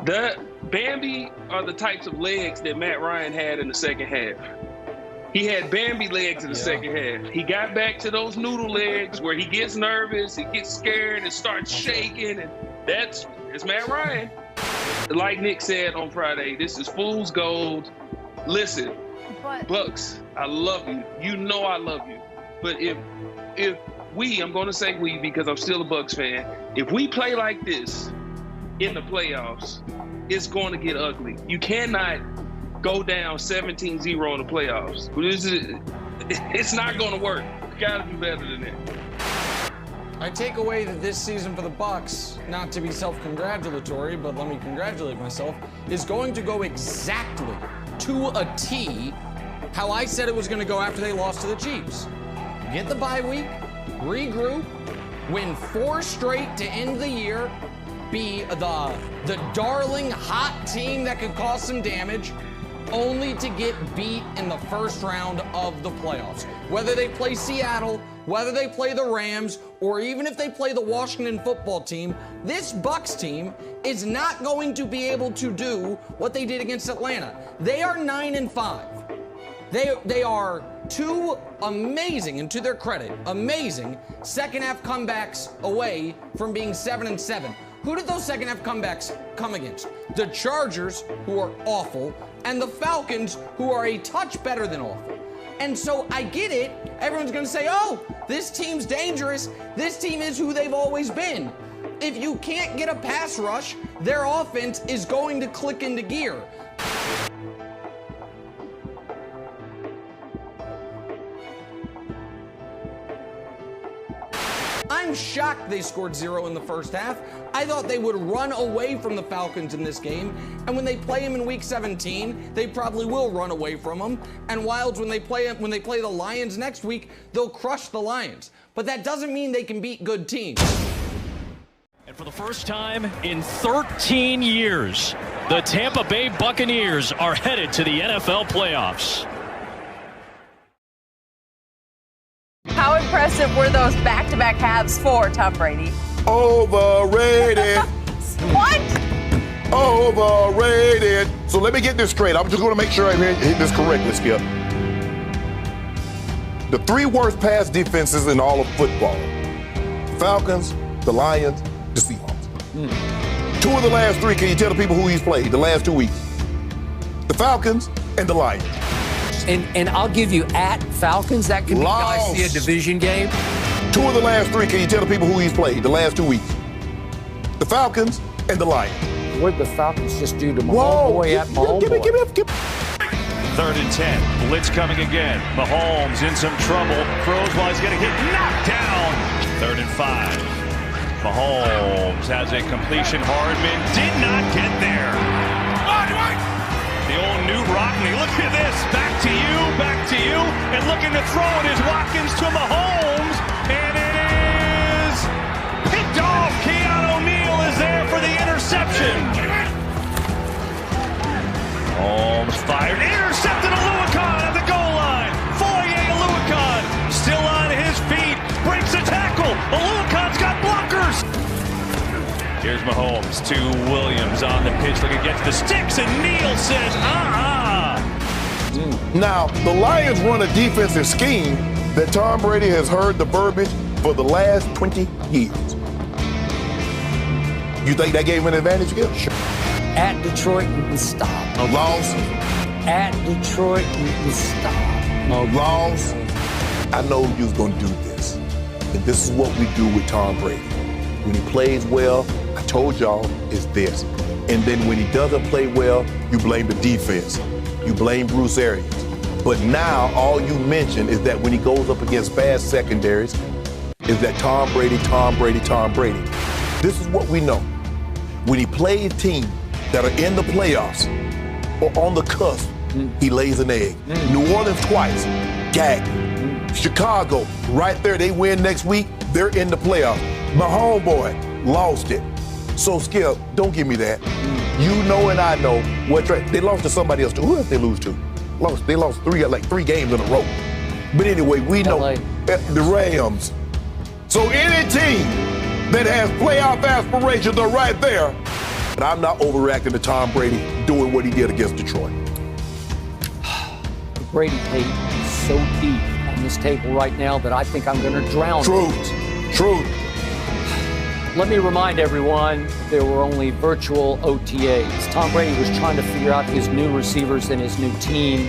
The Bambi are the types of legs that Matt Ryan had in the second half. He had Bambi legs in the second half. He got back to those noodle legs where he gets nervous, he gets scared and starts shaking, and it's Matt Ryan. Like Nick said on Friday, this is fool's gold. Listen, Bucks, I love you. You know I love you. But if I'm going to say we because I'm still a Bucks fan, if we play like this in the playoffs, it's going to get ugly. You cannot go down 17-0 in the playoffs. It's not going to work. You got to do better than that. I take away that this season for the Bucks, not to be self-congratulatory, but let me congratulate myself, is going to go exactly to a T how I said it was going to go after they lost to the Chiefs. Get the bye week, regroup, win 4 straight to end the year, be the darling hot team that could cause some damage, only to get beat in the first round of the playoffs. Whether they play Seattle, whether they play the Rams, or even if they play the Washington football team, this Bucks team is not going to be able to do what they did against Atlanta. They are 9-5. They are 2 amazing, and to their credit, amazing second half comebacks away from being 7-7. Who did those second half comebacks come against? The Chargers, who are awful, and the Falcons, who are a touch better than awful. And so I get it. Everyone's going to say, oh, this team's dangerous. This team is who they've always been. If you can't get a pass rush, their offense is going to click into gear. I'm shocked they scored 0 in the first half. I thought they would run away from the Falcons in this game. And when they play them in Week 17, they probably will run away from them. And Wilds, when they play the Lions next week, they'll crush the Lions. But that doesn't mean they can beat good teams. And for the first time in 13 years, the Tampa Bay Buccaneers are headed to the NFL playoffs. How impressive were those back-to-back halves for Tom Brady? Overrated. What? Overrated. So let me get this straight. I'm just going to make sure I hit this correctly, Skip. The 3 worst pass defenses in all of football: Falcons, the Lions, the Seahawks. 2 of the last 3, can you tell the people who he's played the last 2 weeks? The Falcons and the Lions. And I'll give you at Falcons, that could be I see a division game. 2 of the last 3, can you tell the people who he's played the last 2 weeks? The Falcons and the Lions. What did the Falcons just do to my homeboy at my homeboy? Give me. 3rd and 10. Blitz coming again. Mahomes in some trouble. Throws while he's getting hit. Knocked down. 3rd and 5. Mahomes has a completion. Hardman did not get there. The old Newt Rockney. Look at this. Back to you. And looking to throw it is Watkins to Mahomes. And it is picked off. Keanu O'Neal is there for the interception. Mahomes fired. Intercepted a little Oluokan's got blockers. Here's Mahomes to Williams on the pitch, looking to get to the sticks, and Neal says, Now, the Lions run a defensive scheme that Tom Brady has heard the verbiage for the last 20 years. You think that gave him an advantage, Gil? Sure. At Detroit, you can stop. A loss. At Detroit, you can stop. A loss. I know you was going to do this. And this is what we do with Tom Brady. When he plays well, I told y'all, is this. And then when he doesn't play well, you blame the defense. You blame Bruce Arians. But now all you mention is that when he goes up against bad secondaries, is that Tom Brady, Tom Brady, Tom Brady. This is what we know. When he plays teams that are in the playoffs or on the cusp, he lays an egg. New Orleans twice, gagged. Chicago, right there, they win next week, they're in the playoffs. My homeboy lost it. So, Skip, don't give me that. You know and I know what they lost to somebody else too. Who else they lose to? They lost three games in a row. But anyway, we know the Rams. So any team that has playoff aspirations are right there. But I'm not overreacting to Tom Brady doing what he did against Detroit. The Brady hate is so deep on this table right now that I think I'm going to drown it. Truth. Let me remind everyone, there were only virtual OTAs. Tom Brady was trying to figure out his new receivers and his new team,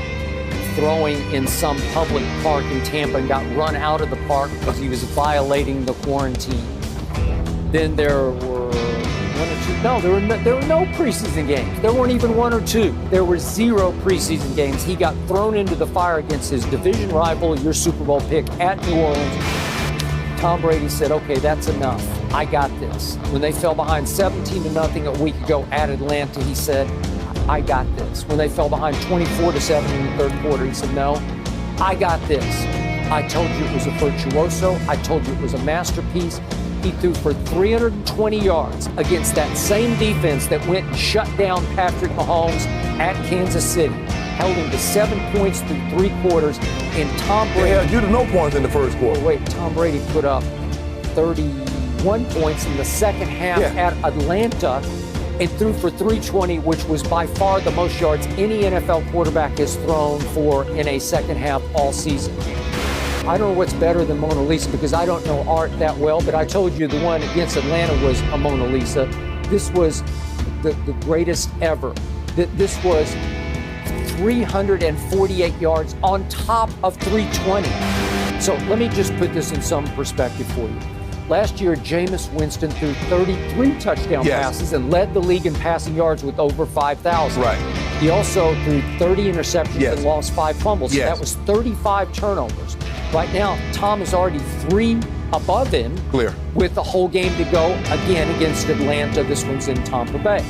throwing in some public park in Tampa and got run out of the park because he was violating the quarantine. Then there were there were no preseason games. There weren't even one or two. There were 0 preseason games. He got thrown into the fire against his division rival, your Super Bowl pick at New Orleans. Tom Brady said, okay, that's enough. I got this. When they fell behind 17-0 a week ago at Atlanta, he said, I got this. When they fell behind 24-7 in the third quarter, he said, no, I got this. I told you it was a virtuoso. I told you it was a masterpiece. He threw for 320 yards against that same defense that went and shut down Patrick Mahomes at Kansas City. Held him to 7 points through 3 quarters. And Tom Brady... Yeah, you to no points in the first quarter. Wait, Tom Brady put up 31 points in the second half at Atlanta and threw for 320, which was by far the most yards any NFL quarterback has thrown for in a second half all season. I don't know what's better than Mona Lisa because I don't know art that well, but I told you the one against Atlanta was a Mona Lisa. This was the greatest ever. This was 348 yards on top of 320. So let me just put this in some perspective for you. Last year, Jameis Winston threw 33 touchdown passes and led the league in passing yards with over 5,000. Right. He also threw 30 interceptions and lost 5 fumbles. So that was 35 turnovers. Right now, Tom is already 3 above him. Clear. With a whole game to go, again, against Atlanta. This one's in Tampa Bay.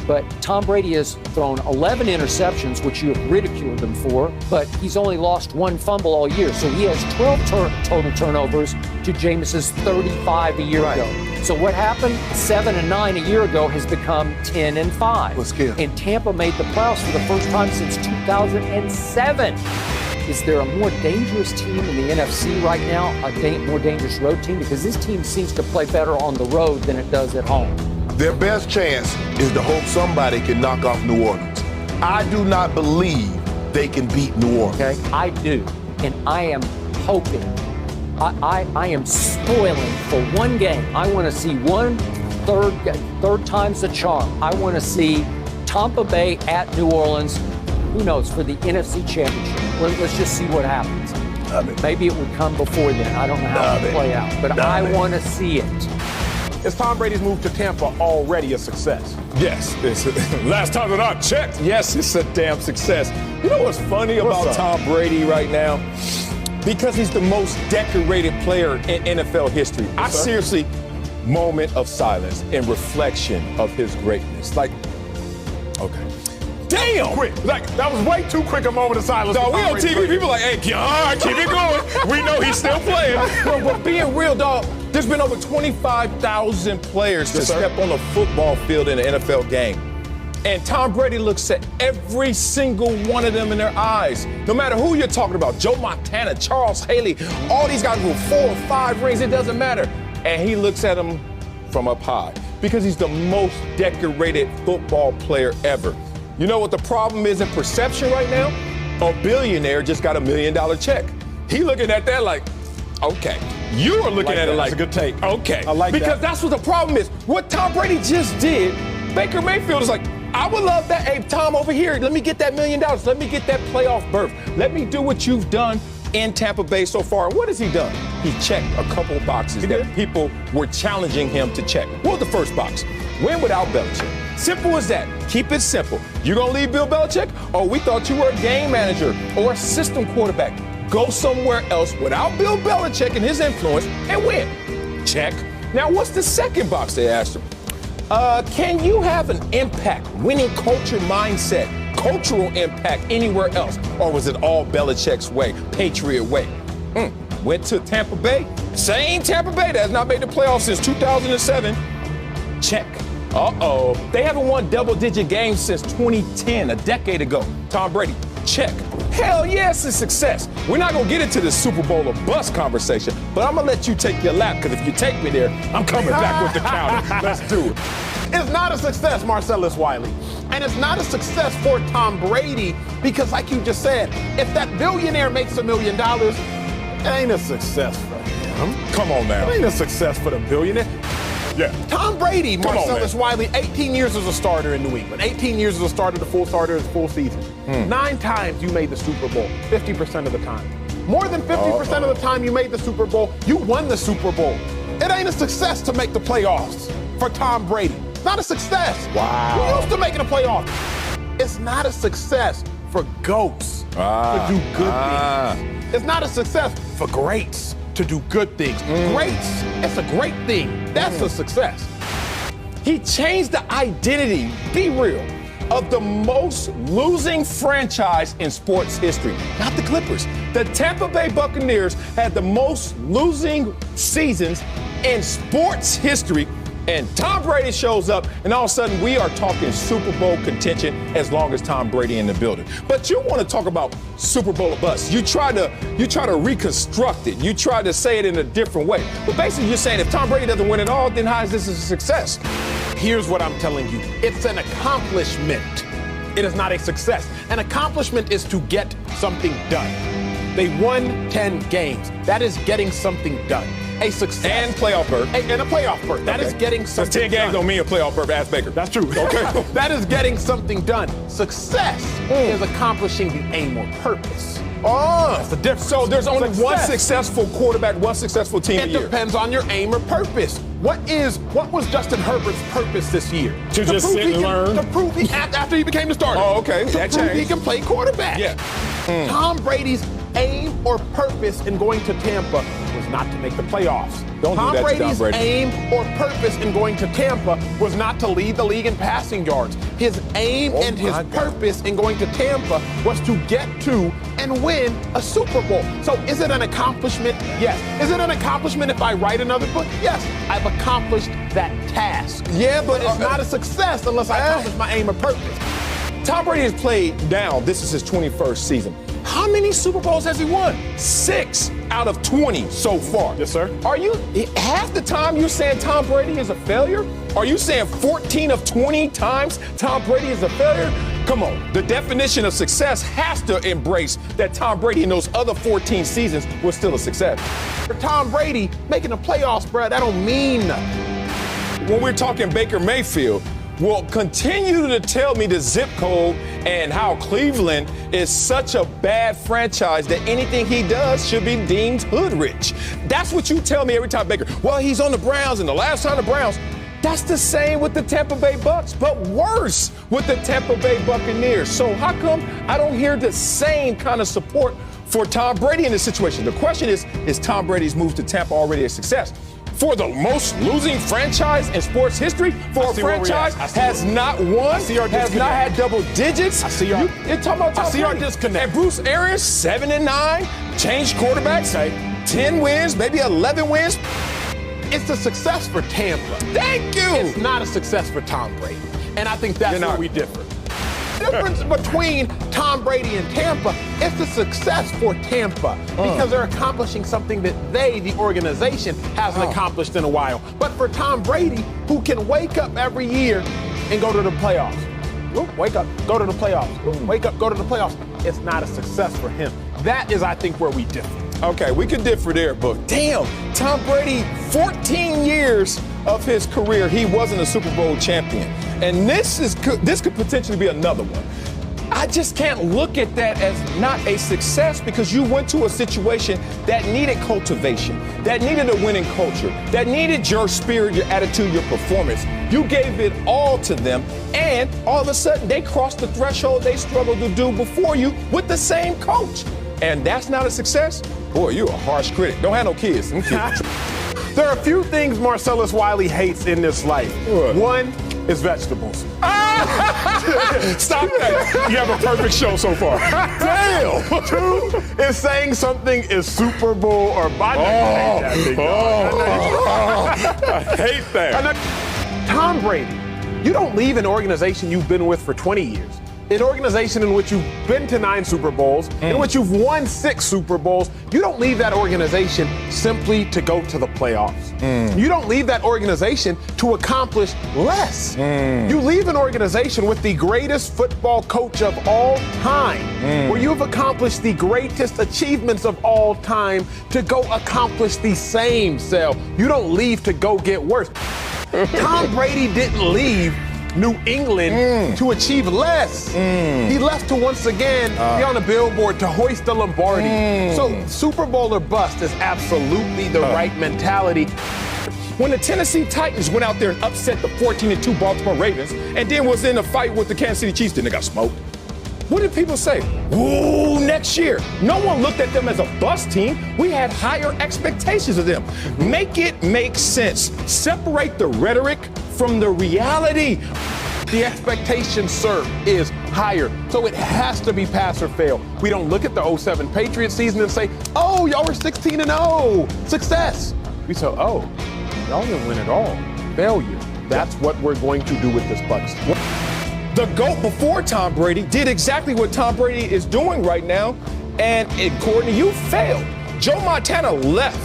But Tom Brady has thrown 11 interceptions, which you have ridiculed him for, but he's only lost 1 fumble all year. So he has 12 total turnovers to Jameis's 35 a year ago. So what happened? 7-9 a year ago has become 10-5. Let's get it. And Tampa made the playoffs for the first time since 2007. Is there a more dangerous team in the NFC right now, a more dangerous road team? Because this team seems to play better on the road than it does at home. Their best chance is to hope somebody can knock off New Orleans. I do not believe they can beat New Orleans. Okay, I do, and I am hoping. I am spoiling for one game. I want to see third time's the charm. I want to see Tampa Bay at New Orleans. Who knows, for the NFC Championship. Let's just see what happens. Maybe it would come before then. I don't know how it will play out, but I want to see it. Is Tom Brady's move to Tampa already a success? Yes. Last time that I checked, yes, it's a damn success. You know what's funny about Tom Brady right now? Because he's the most decorated player in NFL history. I seriously, moment of silence and reflection of his greatness. Like, okay. Damn! Quick. Like, that was way too quick a moment of silence. Dog, we on TV, people like, hey, all right, keep it going. We know he's still playing. But being real, dog, there's been over 25,000 players to step on a football field in an NFL game. And Tom Brady looks at every single one of them in their eyes. No matter who you're talking about, Joe Montana, Charles Haley, all these guys with 4 or 5 rings, it doesn't matter. And he looks at them from up high because he's the most decorated football player ever. You know what the problem is in perception right now? A billionaire just got $1 million check. He looking at that like, okay. You are looking at it like, that's a good take. Okay. I like because that. that's what the problem is. What Tom Brady just did, Baker Mayfield is like, I would love that. Hey, Tom, over here, let me get that $1 million. Let me get that playoff berth. Let me do what you've done in Tampa Bay so far. What has he done? He checked a couple boxes that people were challenging him to check. What was the first box? Win without Belichick. Simple as that. Keep it simple. You gonna leave Bill Belichick? Oh, we thought you were a game manager or a system quarterback. Go somewhere else without Bill Belichick and his influence and win. Check. Now, what's the second box they asked him? Can you have an impact, winning culture mindset, cultural impact anywhere else? Or was it all Belichick's way, Patriot way? Went to Tampa Bay. Same Tampa Bay that has not made the playoffs since 2007. Check. Uh-oh. They haven't won double-digit games since 2010, a decade ago. Tom Brady, check. Hell yes, it's a success. We're not going to get into the Super Bowl or bust conversation, but I'm going to let you take your lap, because if you take me there, I'm coming back with the counter. Let's do it. It's not a success, Marcellus Wiley. And it's not a success for Tom Brady because, like you just said, if that billionaire makes $1 million, it ain't a success for him. Come on now. It ain't a success for the billionaire. Yeah. Tom Brady, Come on, Marcellus Wiley, 18 years as a starter in New England, 18 years as a starter, the full starter, the full season. 9 times you made the Super Bowl, 50% of the time. More than 50% of the time you made the Super Bowl, you won the Super Bowl. It ain't a success to make the playoffs for Tom Brady. It's not a success. Wow. We're used to making a playoff. It's not a success for GOATs to do good things. It's not a success for greats to do good things. Greats, it's a great thing. That's a success. He changed the identity, be real, of the most losing franchise in sports history. Not the Clippers. The Tampa Bay Buccaneers had the most losing seasons in sports history. And Tom Brady shows up, and all of a sudden we are talking Super Bowl contention as long as Tom Brady in the building. But you want to talk about Super Bowl or bust. You try to reconstruct it. You try to say it in a different way. But basically you're saying if Tom Brady doesn't win at all, then how is this a success? Here's what I'm telling you. It's an accomplishment. It is not a success. An accomplishment is to get something done. They won 10 games. That is getting something done. A success. And playoff berth. And a playoff berth. That is getting something done. 10 games don't mean a playoff berth, ask Baker. That's true. Okay. That is getting something done. Success is accomplishing the aim or purpose. Oh, that's the difference. So there's only one successful quarterback, one successful team a year. It depends on your aim or purpose. What was Justin Herbert's purpose this year? To just sit and learn? To prove after he became the starter. Oh, okay. To prove he can play quarterback. Yeah. Tom Brady's aim or purpose in going to Tampa was not to make the playoffs. Tom Brady's aim or purpose in going to Tampa was not to lead the league in passing yards. His aim and his purpose in going to Tampa was to get to and win a Super Bowl. So is it an accomplishment? Yes. Is it an accomplishment if I write another book? Yes. I've accomplished that task. Yeah, but it's not a success unless I accomplish my aim or purpose. Tom Brady has played now. This is his 21st season. How many Super Bowls has he won? 6 out of 20 so far. Yes, sir. Are you, half the time you're saying Tom Brady is a failure? Are you saying 14 of 20 times Tom Brady is a failure? Come on. The definition of success has to embrace that Tom Brady in those other 14 seasons was still a success. For Tom Brady, making the playoffs, bro, that don't mean nothing. When we're talking Baker Mayfield, will continue to tell me the zip code and how Cleveland is such a bad franchise that anything he does should be deemed hood rich. That's what you tell me every time, Baker. Well, he's on the Browns, and the last time the Browns. That's the same with the Tampa Bay Bucks, but worse with the Tampa Bay Buccaneers. So how come I don't hear the same kind of support for Tom Brady in this situation? The question is Tom Brady's move to Tampa already a success? For the most losing franchise in sports history, for a franchise has not won, has not had double digits. I see our disconnect. And Bruce Arians, 7-9, changed quarterbacks, 10 wins, maybe 11 wins. It's a success for Tampa. Thank you. It's not a success for Tom Brady. And I think that's where we differ. The difference between Tom Brady and Tampa is the success for Tampa because they're accomplishing something that they, the organization, hasn't accomplished in a while. But for Tom Brady, who can wake up every year and go to the playoffs, wake up, go to the playoffs, wake up, go to the playoffs, it's not a success for him. That is, I think, where we differ. Okay, we could differ there, but damn, Tom Brady, 14 years of his career, he wasn't a Super Bowl champion. And this could potentially be another one. I just can't look at that as not a success because you went to a situation that needed cultivation, that needed a winning culture, that needed your spirit, your attitude, your performance. You gave it all to them, and all of a sudden they crossed the threshold they struggled to do before you with the same coach. And that's not a success? Boy, you're a harsh critic. Don't have no kids. There are a few things Marcellus Wiley hates in this life. One is vegetables. Stop that. You have a perfect show so far. Damn. Two is saying something is Super Bowl or I hate that. Tom Brady, you don't leave an organization you've been with for 20 years. An organization in which you've been to 9 Super Bowls, in which you've won 6 Super Bowls, you don't leave that organization simply to go to the playoffs. You don't leave that organization to accomplish less. You leave an organization with the greatest football coach of all time, where you've accomplished the greatest achievements of all time to go accomplish the same, Sal. You don't leave to go get worse. Tom Brady didn't leave New England to achieve less. He left to once again be on a billboard to hoist the Lombardi. So Super Bowl or bust is absolutely the right mentality. When the Tennessee Titans went out there and upset the 14-2 Baltimore Ravens and then was in a fight with the Kansas City Chiefs, then they got smoked. What did people say? Ooh, next year. No one looked at them as a bust team. We had higher expectations of them. Make it make sense. Separate the rhetoric from the reality. The expectation, sir, is higher. So it has to be pass or fail. We don't look at the 07 Patriots season and say, oh, y'all were 16-0. Success. We say, oh, y'all didn't win at all. Failure. That's what we're going to do with this Bucs team. The GOAT before Tom Brady did exactly what Tom Brady is doing right now, and according to you, failed. Joe Montana left,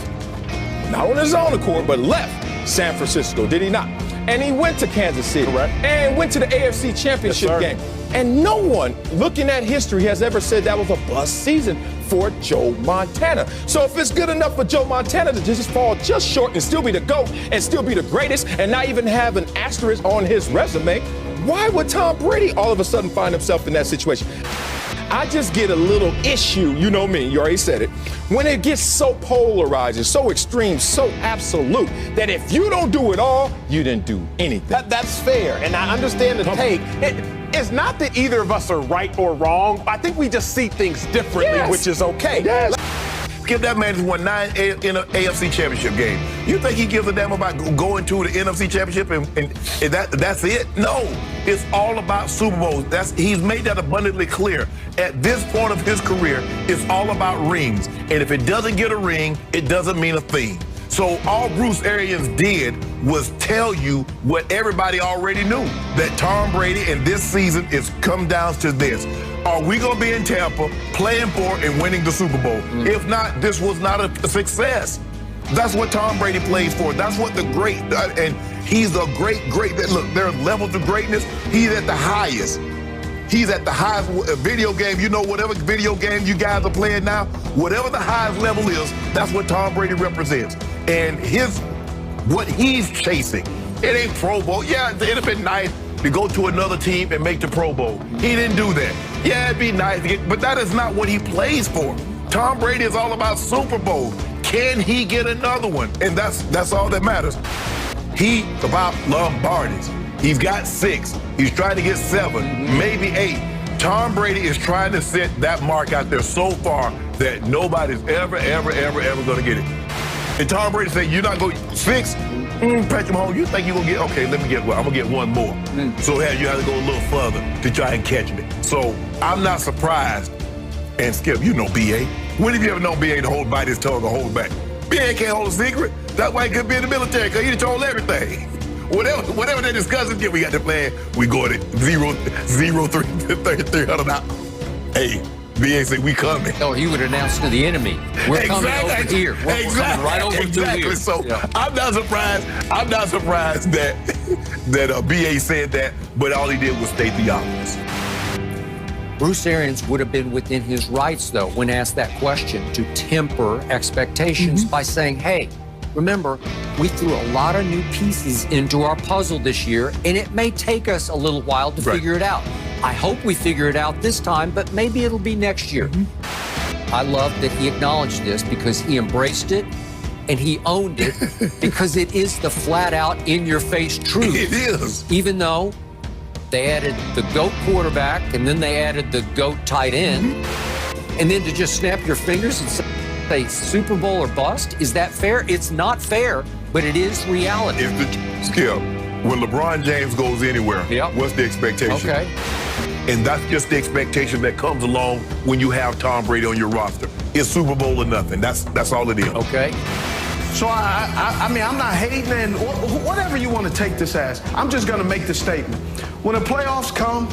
not on his own accord, but left San Francisco, did he not? And he went to Kansas City. Correct. And went to the AFC Championship game. And no one looking at history has ever said that was a bust season for Joe Montana. So if it's good enough for Joe Montana to just fall just short and still be the GOAT and still be the greatest and not even have an asterisk on his resume, why would Tom Brady all of a sudden find himself in that situation? I just get a little issue, you know me, you already said it, when it gets so polarizing, so extreme, so absolute, that if you don't do it all, you didn't do anything. That's fair, and I understand the take. It's not that either of us are right or wrong. I think we just see things differently, which is okay. Yes. Skip, that man just won 9 in an AFC Championship game. You think he gives a damn about going to the NFC Championship and that's it? No, it's all about Super Bowls. He's made that abundantly clear. At this point of his career, it's all about rings. And if it doesn't get a ring, it doesn't mean a thing. So all Bruce Arians did was tell you what everybody already knew, that Tom Brady in this season is come down to this. Are we going to be in Tampa playing for and winning the Super Bowl? If not, this was not a success. That's what Tom Brady plays for. That's what the great, and he's a great, look, there are levels of greatness. He's at the highest. He's at the highest video game. You know, whatever video game you guys are playing now, whatever the highest level is, that's what Tom Brady represents. And what he's chasing, it ain't Pro Bowl. Yeah, it'd have been nice to go to another team and make the Pro Bowl. He didn't do that. Yeah, it'd be nice to get, but that is not what he plays for. Tom Brady is all about Super Bowl. Can he get another one? And that's all that matters. He's about Lombardis. He's got 6. He's trying to get 7, maybe 8. Tom Brady is trying to set that mark out there so far that nobody's ever going to get it. And Tom Brady said, you're not going 6? Patrick Mahomes, you think you're going to get, okay, let me get one. I'm going to get one more. So you have to go a little further to try and catch me. So I'm not surprised. And Skip, you know B.A. When have you ever known B.A. to hold bite his tongue or hold back? B.A. can't hold a secret. That's why he could be in the military, because he told everything. whatever they discuss again, we got the plan. We go at it 0-300 out. Hey, BA said we coming. Oh, he would announce to the enemy, we're coming over here. We're coming right over to here. So I'm not surprised. I'm not surprised that BA said that, but all he did was state the obvious. Bruce Arians would have been within his rights, though, when asked that question, to temper expectations by saying, hey, remember, we threw a lot of new pieces into our puzzle this year, and it may take us a little while to figure it out. I hope we figure it out this time, but maybe it'll be next year. I love that he acknowledged this because he embraced it and he owned it because it is the flat out in your face truth. It is. Even though they added the GOAT quarterback and then they added the GOAT tight end, and then to just snap your fingers and say Super Bowl or bust, is that fair? It's not fair, but it is reality. Skip, when LeBron James goes anywhere, what's the expectation? Okay. And that's just the expectation that comes along when you have Tom Brady on your roster. It's Super Bowl or nothing. That's all it is. Okay. So I mean, I'm not hating and whatever you want to take this as. I'm just going to make the statement. When the playoffs come,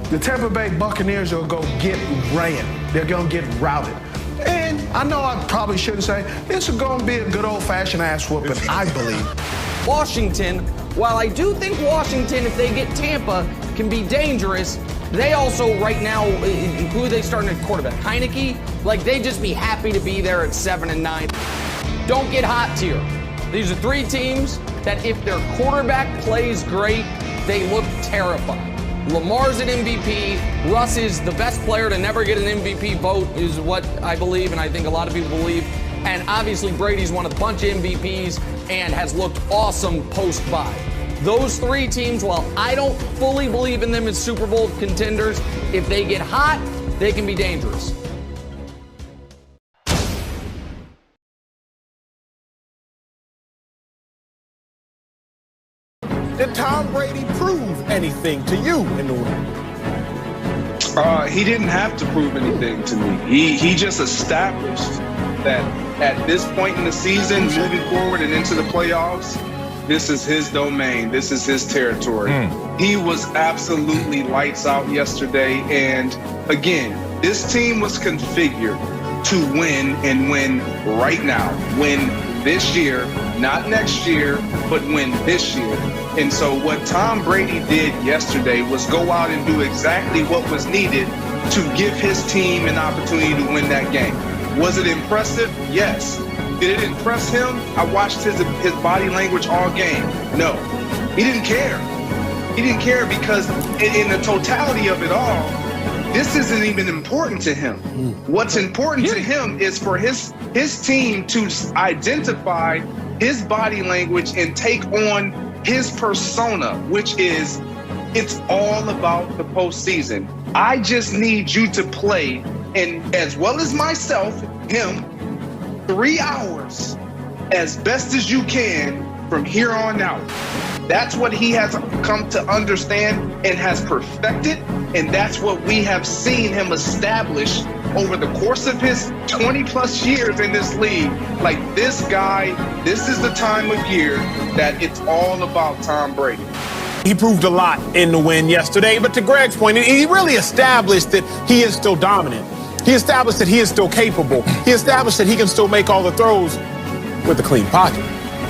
the Tampa Bay Buccaneers will go get ran. They're going to get routed. And I know I probably shouldn't say, this is going to be a good old-fashioned ass whooping, I believe. Washington, while I do think Washington, if they get Tampa, can be dangerous, they also right now, who are they starting at quarterback? Heineke? Like, they'd just be happy to be there at 7-9. Don't get hot tier. These are three teams that if their quarterback plays great, they look terrified. Lamar's an MVP. Russ is the best player to never get an MVP vote, is what I believe, and I think a lot of people believe. And obviously, Brady's won a bunch of MVPs and has looked awesome post-bye. Those three teams, while I don't fully believe in them as Super Bowl contenders, if they get hot, they can be dangerous. Did Tom Brady prove anything to you in the ring? He didn't have to prove anything to me. He just established that at this point in the season, moving forward and into the playoffs, this is his domain. This is his territory. He was absolutely lights out yesterday. And again, this team was configured to win and win right now. Win this year, not next year, but win this year. And so what Tom Brady did yesterday was go out and do exactly what was needed to give his team an opportunity to win that game. Was it impressive? Yes. Did it impress him? I watched his body language all game. No, he didn't care. He didn't care because in the totality of it all, this isn't even important to him. What's important to him is for his team to identify his body language and take on his persona, which is, it's all about the postseason. I just need you to play, and as well as myself, him, 3 hours as best as you can from here on out. That's what he has come to understand and has perfected, and that's what we have seen him establish over the course of his 20-plus years in this league. Like, this guy, this is the time of year that it's all about Tom Brady. He proved a lot in the win yesterday, but to Greg's point, he really established that he is still dominant. He established that he is still capable. He established that he can still make all the throws with a clean pocket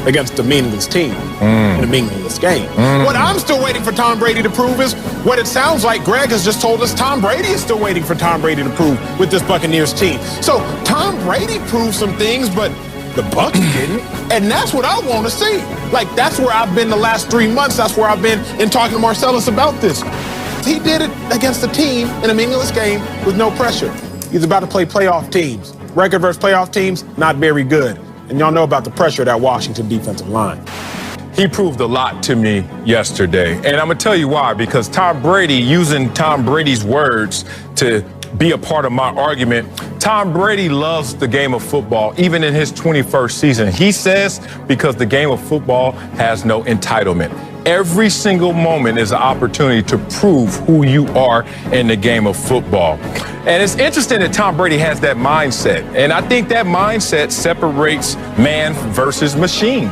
against a meaningless team in a meaningless game. What I'm still waiting for Tom Brady to prove is what it sounds like Greg has just told us Tom Brady is still waiting for Tom Brady to prove with this Buccaneers team. So Tom Brady proved some things, but the Bucs didn't, and that's what I want to see. Like, that's where I've been the last 3 months. That's where I've been in talking to Marcellus about this. He did it against a team in a meaningless game with no pressure. He's about to play playoff teams. Record versus playoff teams, not very good. And y'all know about the pressure of that Washington defensive line. He proved a lot to me yesterday. And I'm going to tell you why. Because Tom Brady, using Tom Brady's words to be a part of my argument, Tom Brady loves the game of football, even in his 21st season. He says because the game of football has no entitlement. Every single moment is an opportunity to prove who you are in the game of football. And it's interesting that Tom Brady has that mindset. And I think that mindset separates man versus machine.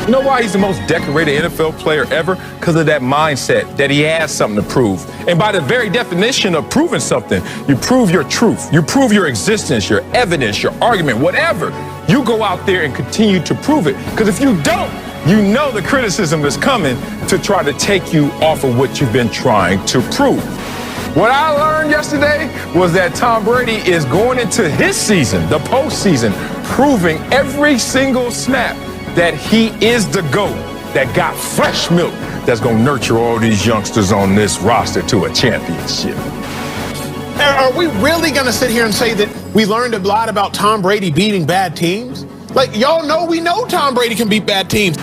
You know why he's the most decorated NFL player ever? Because of that mindset that he has something to prove. And by the very definition of proving something, you prove your truth. You prove your existence, your evidence, your argument, whatever. You go out there and continue to prove it. Because if you don't, you know the criticism is coming to try to take you off of what you've been trying to prove. What I learned yesterday was that Tom Brady is going into his season, the postseason, proving every single snap that he is the GOAT that got fresh milk that's going to nurture all these youngsters on this roster to a championship. Are we really going to sit here and say that we learned a lot about Tom Brady beating bad teams? Like, y'all know we know Tom Brady can beat bad teams.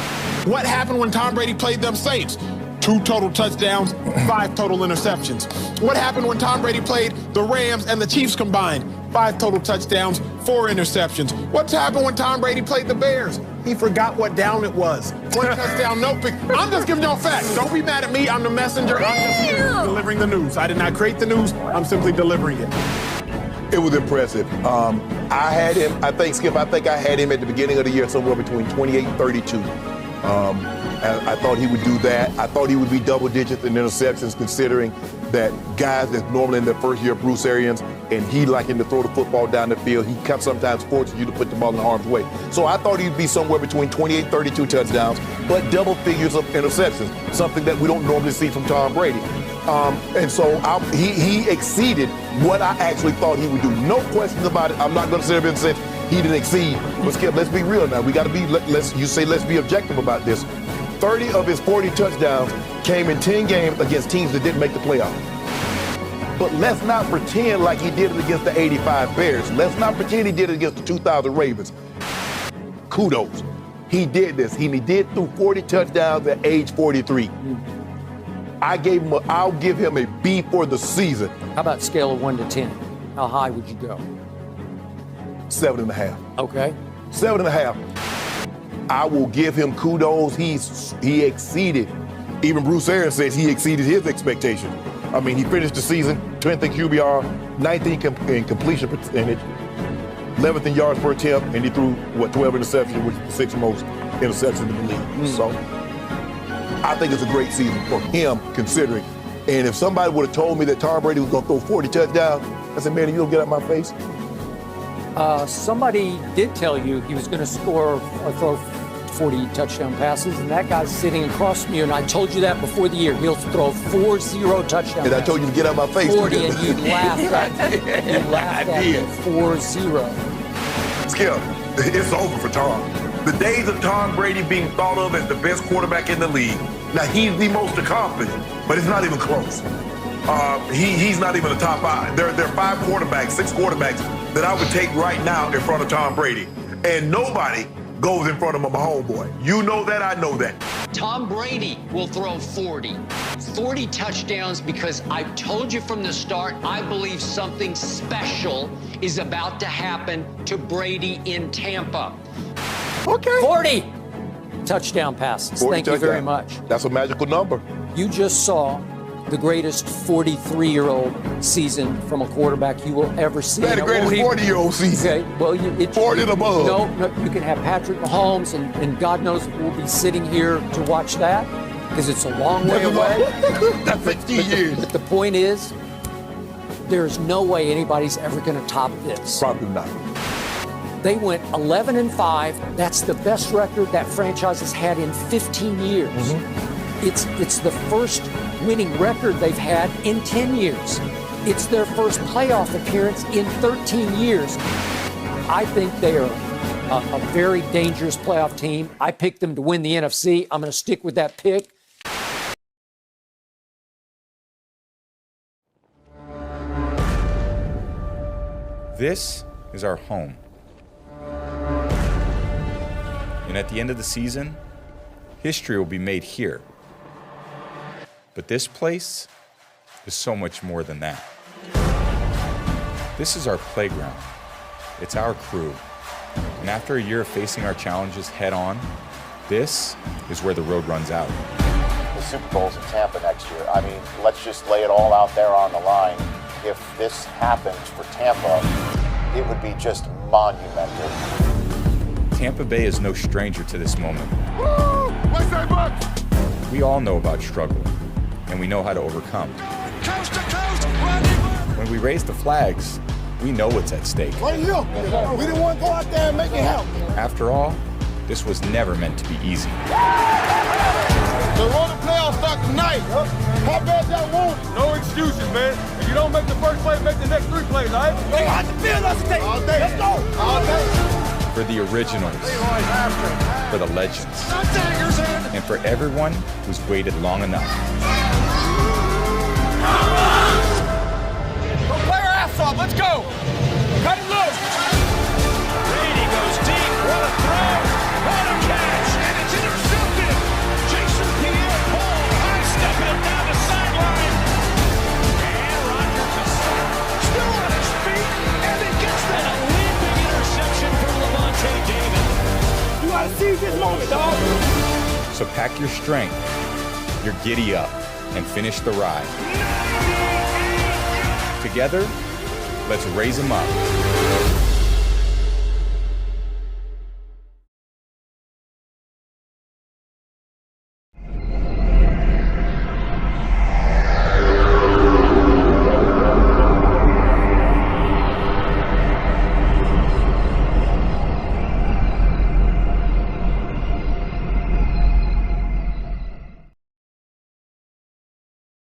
What happened when Tom Brady played them Saints? 2 total touchdowns, 5 total interceptions. What happened when Tom Brady played the Rams and the Chiefs combined? 5 total touchdowns, 4 interceptions. What's happened when Tom Brady played the Bears? He forgot what down it was. 1 touchdown, no pick. I'm just giving y'all facts. Don't be mad at me. I'm the messenger. I'm just here delivering the news. I did not create the news. I'm simply delivering it. It was impressive. I had him, I think I had him at the beginning of the year somewhere between 28 and 32. I thought he would do that. I thought he would be double digits in interceptions, considering that guys that's normally in their first year, Bruce Arians, and he liking to throw the football down the field, he sometimes forces you to put the ball in harm's way. So I thought he'd be somewhere between 28 and 32 touchdowns, but double figures of interceptions, something that we don't normally see from Tom Brady. And so he exceeded what I actually thought he would do. No questions about it. I'm not going to sit there and say he didn't exceed. But Skip, let's be real now. We got to be, let's be objective about this. 30 of his 40 touchdowns came in 10 games against teams that didn't make the playoffs. But let's not pretend like he did it against the 85 Bears. Let's not pretend he did it against the 2000 Ravens. Kudos. He did this. He did through 40 touchdowns at age 43. I'll give him a B for the season. How about scale of 1 to 10? How high would you go? 7.5. Okay. 7.5. I will give him kudos. He exceeded. Even Bruce Arians says he exceeded his expectations. I mean, he finished the season 10th in QBR, 19th in completion percentage, 11th in yards per attempt, and he threw 12 interceptions, which is the 6th most interceptions in the league. So I think it's a great season for him, considering. And if somebody would have told me that Tom Brady was going to throw 40 touchdowns, I said, man, you don't get out of my face. Somebody did tell you he was going to score or throw 40 touchdown passes, and that guy's sitting across from you, and I told you that before the year. He'll throw 40 touchdown passes. And I told you to get out of my face. 40, and you laughed at me. You laughed at me. 40. Skip, it's over for Tom. The days of Tom Brady being thought of as the best quarterback in the league. Now, he's the most accomplished, but it's not even close. He's not even a top 5. There are 5 quarterbacks, 6 quarterbacks that I would take right now in front of Tom Brady. And nobody goes in front of my homeboy. You know that, I know that. Tom Brady will throw 40 touchdowns because I told you from the start, I believe something special is about to happen to Brady in Tampa. Okay. 40 touchdown passes. Thank you very much. That's a magical number. You just saw the greatest 43-year-old season from a quarterback you will ever see. That's the greatest 40-year-old season. Okay, well, it's 40 and above. No, you can have Patrick Mahomes, and God knows we'll be sitting here to watch that because it's a long way away. That's 15 years. But the point is, there's no way anybody's ever going to top this. Probably not. They went 11-5. That's the best record that franchise has had in 15 years. Mm-hmm. It's the first winning record they've had in 10 years. It's their first playoff appearance in 13 years. I think they are a very dangerous playoff team. I picked them to win the NFC. I'm going to stick with that pick. This is our home. And at the end of the season, history will be made here. But this place is so much more than that. This is our playground. It's our crew. And after a year of facing our challenges head on, this is where the road runs out. The Super Bowl's in Tampa next year. I mean, let's just lay it all out there on the line. If this happens for Tampa, it would be just monumental. Tampa Bay is no stranger to this moment. We all know about struggle, and we know how to overcome. Coast to coast, When we raise the flags, we know what's at stake. right here. We didn't want to go out there and make it happen. After all, this was never meant to be easy. The road to playoffs start tonight. How bad y'all want it? No excuses, man. If you don't make the first play, make the next 3 plays, all right? They have to feel us today. All day. Let's go. All day. For the originals, for the legends, and for everyone who's waited long enough. Go play our ass off. Let's go. Cut it loose. Brady goes deep. What a throw. What a catch. And it's intercepted. Jason Pierre-Paul high-stepping it down the sideline. And Rodgers is still on his feet. And he gets that. And a leaping interception from Levante David. You got to seize this moment, dog. So pack your strength, your giddy up, and finish the ride. Together, let's raise them up.